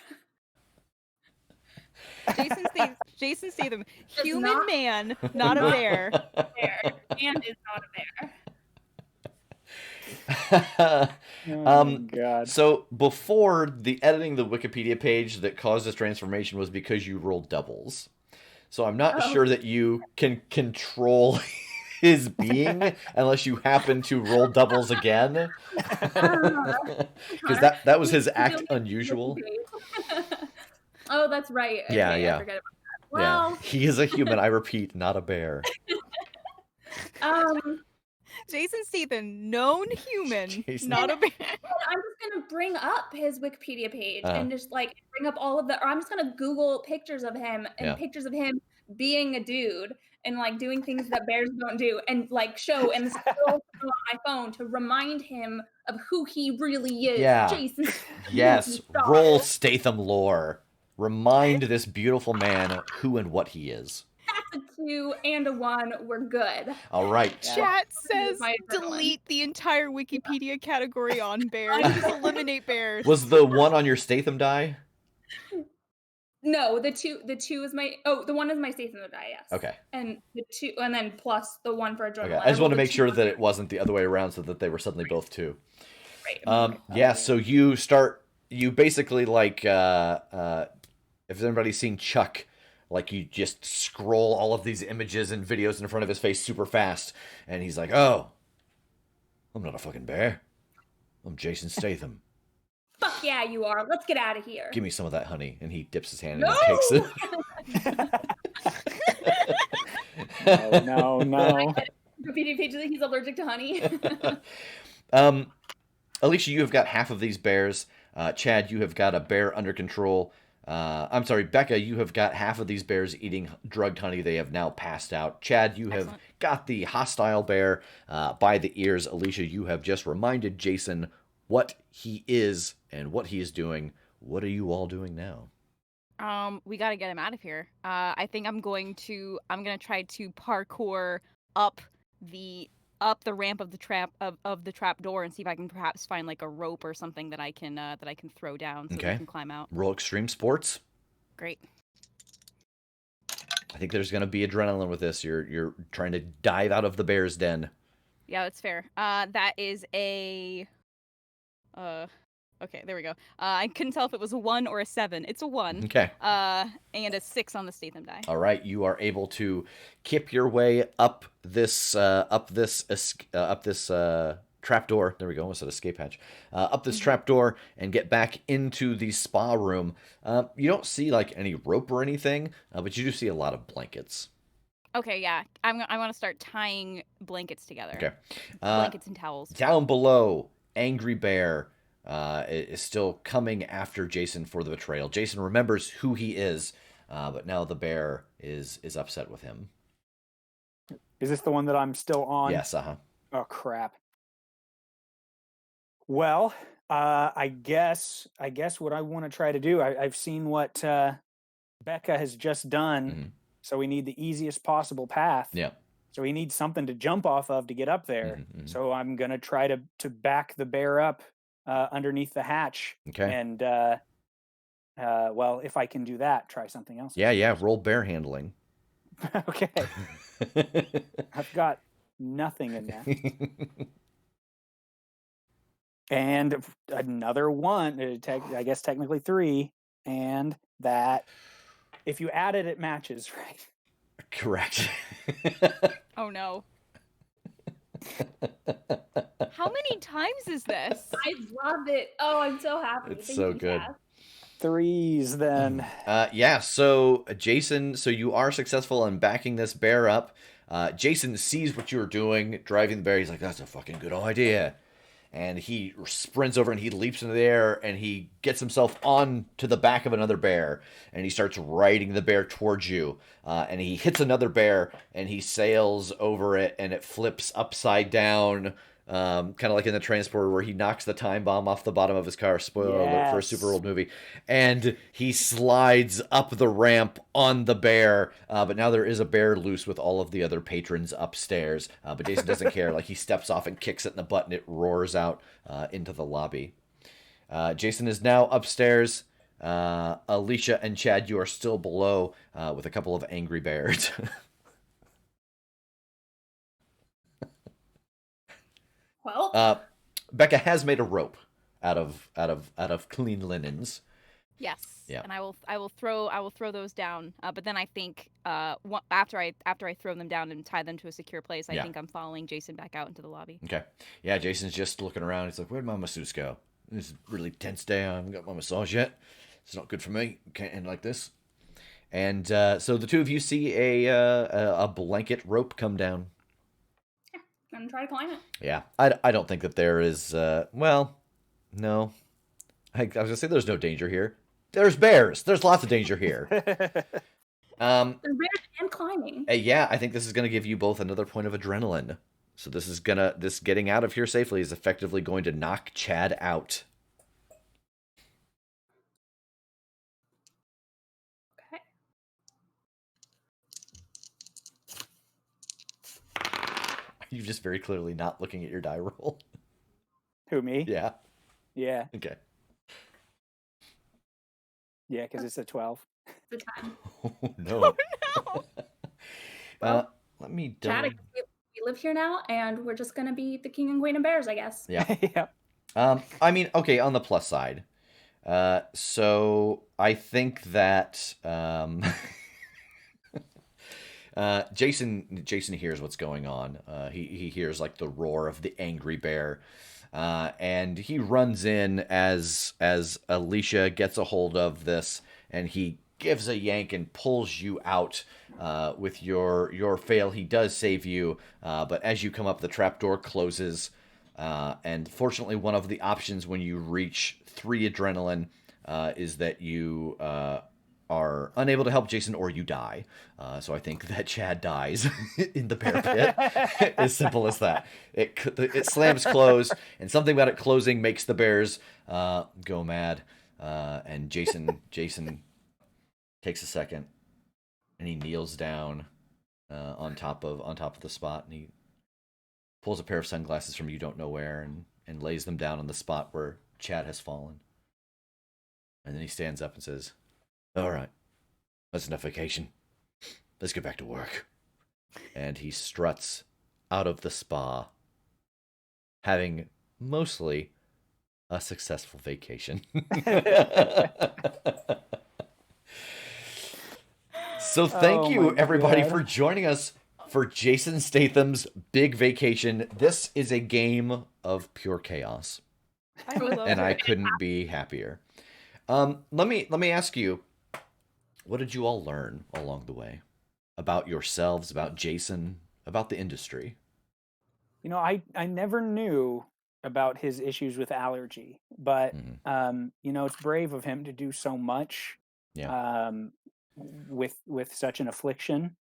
Jason Statham, Does human not- man, not a bear. Bear and is not a bear. Oh my God. So before the editing the Wikipedia page that caused this transformation was because you rolled doubles. So I'm not sure that you can control his being unless you happen to roll doubles again. Because that was his act unusual. Oh, that's right. Okay, Yeah. I forget about that. Well, Yeah. He is a human, I repeat, not a bear. Jason Statham, known human, Jason. not a bear. I'm just gonna bring up his Wikipedia page and just like bring up all of the, or I'm just gonna Google pictures of him and pictures of him being a dude and like doing things that bears don't do, and like show and scroll through on my phone to remind him of who he really is. Yeah. Jason. Yes. Roll Statham lore. Remind this beautiful man who and what he is. That's a 2 and a 1. We're good. All right. Chat says My adrenaline. delete the entire Wikipedia category on bears. Just eliminate bears. Was the 1 on your Statham die? No, the two is my, the 1 is my Statham die, yes. Okay. And the 2, and then plus the 1 for adrenaline. Okay. I just want to make sure that it wasn't the other way around so that they were suddenly both 2. Right. Yeah, so you basically like, if anybody's seen Chuck, like you just scroll all of these images and videos in front of his face super fast, and he's like, "Oh, I'm not a fucking bear. I'm Jason Statham. Fuck yeah, you are. Let's get out of here. Give me some of that honey." And he dips his hand and takes it. No. Wikipedia page that he's allergic to honey. Alicia, you have got half of these bears. Chad, you have got a bear under control. I'm sorry, Becca, you have got half of these bears eating drugged honey. They have now passed out. Chad, you have Excellent. got the hostile bear by the ears. Alicia, you have just reminded Jason what he is and what he is doing. What are you all doing now? We gotta get him out of here. I think I'm gonna try to parkour up the the ramp of the trap door and see if I can perhaps find like a rope or something that I can throw down so that he Okay. can climb out. Roll extreme sports. Great. I think there's going to be adrenaline with this. You're trying to dive out of the bear's den. Yeah, that's fair. That is a okay, there we go. I couldn't tell if it was a 1 or a 7. It's a 1. Okay. And a 6 on the Statham die. All right, you are able to kip your way up this trapdoor. There we go. Almost said escape hatch. Up this trapdoor and get back into the spa room. You don't see like any rope or anything, but you do see a lot of blankets. Okay, yeah. I want to start tying blankets together. Okay. Blankets and towels. Down below, Angry Bear is still coming after Jason for the betrayal. Jason remembers who he is, but now the bear is upset with him. Is this the one that I'm still on? Yes, uh-huh. Oh, crap. Well, I guess what I want to try to do, I've seen what Becca has just done, Mhm. so we need the easiest possible path. Yeah. So we need something to jump off of to get up there. Mhm, mhm. So I'm going to try to back the bear up underneath the hatch. Okay. And, well, if I can do that, try something else. Yeah. Roll bear handling. Okay. I've got nothing in that. And another 1, I guess technically 3, and that, if you add it, it matches, right? Correct. Oh no. How many times is this? I love it. Oh, I'm so happy. It's Thank so you, good. Tass. 3s then. Yeah, so Jason, so you are successful in backing this bear up. Jason sees what you're doing, driving the bear. He's like, that's a fucking good idea. And he sprints over and he leaps into the air and he gets himself on to the back of another bear and he starts riding the bear towards you. And he hits another bear and he sails over it and it flips upside down. Kind of like in the transporter where he knocks the time bomb off the bottom of his car. Spoiler alert for a super old movie. And he slides up the ramp on the bear. But now there is a bear loose with all of the other patrons upstairs. But Jason doesn't care. Like he steps off and kicks it in the butt and it roars out into the lobby. Jason is now upstairs. Alicia and Chad, you are still below with a couple of angry bears. Well, Becca has made a rope out of clean linens. Yes. Yeah. And I will throw those down. But then I think after I throw them down and tie them to a secure place, I think I'm following Jason back out into the lobby. Okay. Yeah, Jason's just looking around. He's like, "Where'd my masseuse go? This is a really tense day. I haven't got my massage yet. It's not good for me. Can't end like this." And so the two of you see a blanket rope come down. I'm gonna try to climb it. Yeah, I don't think that there is. Well, no. I was gonna say there's no danger here. There's bears. There's lots of danger here. There's bears and climbing. Yeah, I think this is gonna give you both another point of adrenaline. So this getting out of here safely is effectively going to knock Chad out. Okay. You're just very clearly not looking at your die roll. Who, me? Yeah. Yeah. Okay. Yeah, because it's a 12. The time. Oh, no. Well, Let me Chad, double... we live here now, and we're just gonna be the king and queen of bears, I guess. Yeah. Yeah. I mean, okay, on the plus side. So I think that Jason hears what's going on. He hears like the roar of the angry bear. And he runs in as Alicia gets a hold of this, and he gives a yank and pulls you out with your fail. He does save you, but as you come up, the trapdoor closes. And fortunately, one of the options when you reach 3 adrenaline, is that you are unable to help Jason or you die. So I think that Chad dies in the bear pit. As simple as that. It slams closed, and something about it closing makes the bears go mad. And Jason takes a second, and he kneels down on top of the spot, and he pulls a pair of sunglasses from you don't know where, and lays them down on the spot where Chad has fallen. And then he stands up and says, "All right, that's enough vacation. Let's get back to work." And he struts out of the spa, having mostly a successful vacation. So thank you, everybody, for joining us for Jason Statham's Big Vacation. This is a game of pure chaos, I love and it. I couldn't be happier. Let me ask you, what did you all learn along the way about yourselves, about Jason, about the industry? You know, I never knew about his issues with allergy, but you know, it's brave of him to do so much with such an affliction.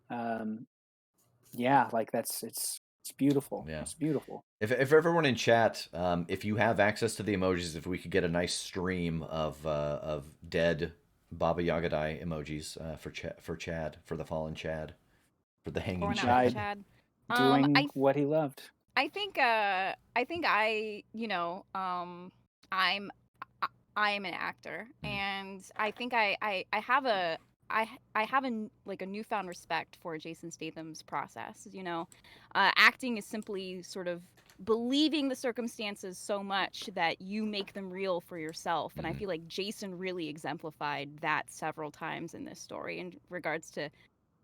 Yeah, like it's beautiful. Yeah. It's beautiful. If everyone in chat, if you have access to the emojis, if we could get a nice stream of dead Baba Yagadai emojis for Chad, for the fallen Chad, for the hanging Or not Chad. Chad. Doing what he loved. I think you know, I'm I am an actor, and I think I have a I have like a newfound respect for Jason Statham's process. You know, acting is simply sort of believing the circumstances so much that you make them real for yourself. And I feel like Jason really exemplified that several times in this story in regards to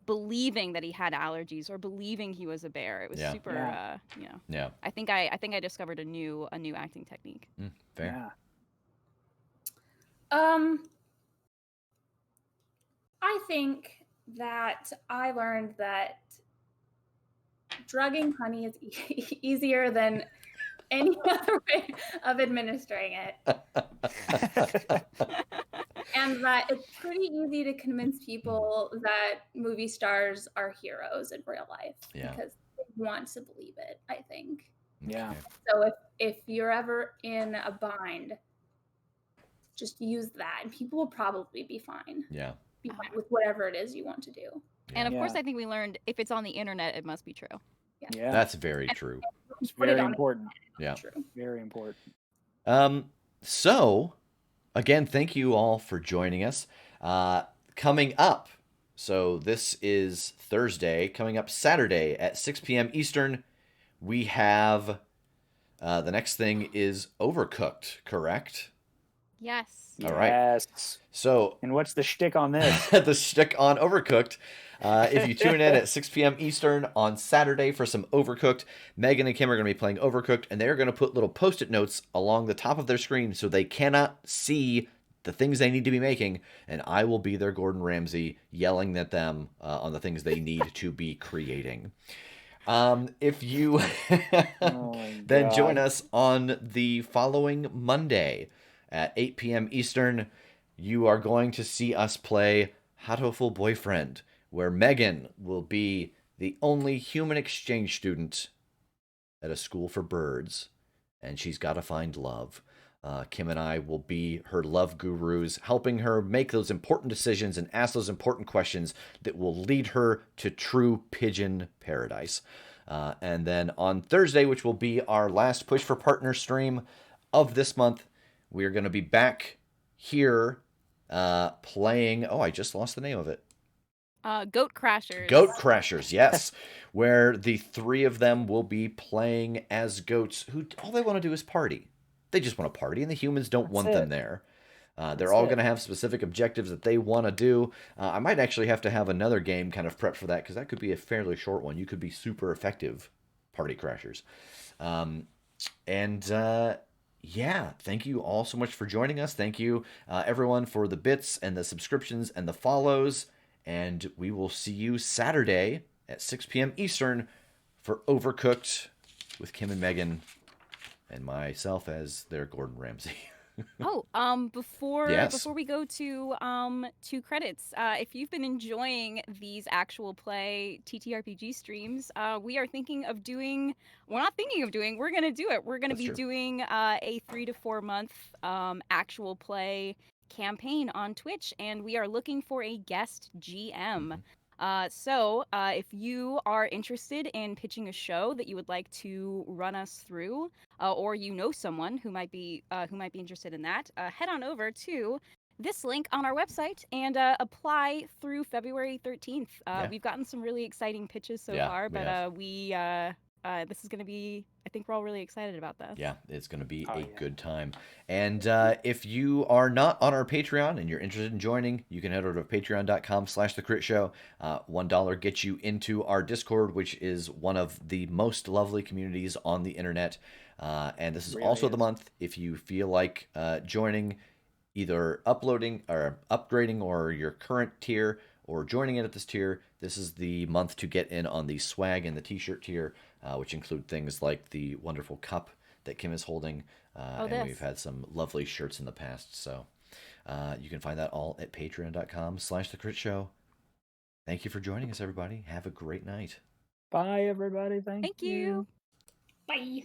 believing that he had allergies or believing he was a bear. It was super you know. Yeah. I think I discovered a new acting technique. Fair. I think that I learned that drugging honey is easier than any other way of administering it. And that it's pretty easy to convince people that movie stars are heroes in real life because they want to believe it, I think. Yeah. So if you're ever in a bind, just use that and people will probably be fine. Yeah. Be fine with whatever it is you want to do. And of course, I think we learned if it's on the internet, it must be true. Yeah. That's very true. It's very important. Yeah. True. Very important. So, again, thank you all for joining us. Coming up, so this is Thursday. Coming up Saturday at 6 p.m. Eastern, we have the next thing is Overcooked, correct? Yes. All right. Yes. So, and what's the shtick on this? The shtick on Overcooked. If you tune in at 6 p.m. Eastern on Saturday for some Overcooked, Megan and Kim are going to be playing Overcooked, and they're going to put little post-it notes along the top of their screen so they cannot see the things they need to be making, and I will be their Gordon Ramsay yelling at them on the things they need to be creating. If you then join us on the following Monday at 8 p.m. Eastern, you are going to see us play Hatoful Boyfriend, where Megan will be the only human exchange student at a school for birds, and she's got to find love. Kim and I will be her love gurus, helping her make those important decisions and ask those important questions that will lead her to true pigeon paradise. And then on Thursday, which will be our last Push for Partner stream of this month, we are going to be back here playing... Oh, I just lost the name of it. Goat Crashers. Goat Crashers, yes. Where the three of them will be playing as goats who all they want to do is party. They just want to party, and the humans don't want them there. They're all going to have specific objectives that they want to do. I might actually have to have another game kind of prepped for that, because that could be a fairly short one. You could be super effective party crashers. Yeah, thank you all so much for joining us. Thank you, everyone, for the bits and the subscriptions and the follows. And we will see you Saturday at 6 p.m. Eastern for Overcooked with Kim and Megan and myself as their Gordon Ramsay. Oh, before Yes. before we go to credits, if you've been enjoying these actual play TTRPG streams, we are thinking of doing. We're not thinking of doing. We're gonna do it. We're gonna That's be true. doing a 3 to 4 month actual play campaign on Twitch, and we are looking for a guest GM. So if you are interested in pitching a show that you would like to run us through, or you know someone who might be interested in that, head on over to this link on our website and apply through February 13th. Yeah. We've gotten some really exciting pitches so Yeah, far, we but have. this is going to be. I think we're all really excited about this. Yeah, it's going to be Oh, a yeah. good time. And if you are not on our Patreon and you're interested in joining, you can head over to patreon.com/thecritshow. $1 gets you into our Discord, which is one of the most lovely communities on the internet. And this is Really also the is. month if you feel like joining, either uploading or upgrading or your current tier or joining in at this tier. This is the month to get in on the swag and the t-shirt tier, which include things like the wonderful cup that Kim is holding, Oh, and we've this. had some lovely shirts in the past. So you can find that all at patreon.com/thecritshow. Thank you for joining us, everybody. Have a great night. Bye, everybody. Thank Thank you. Bye.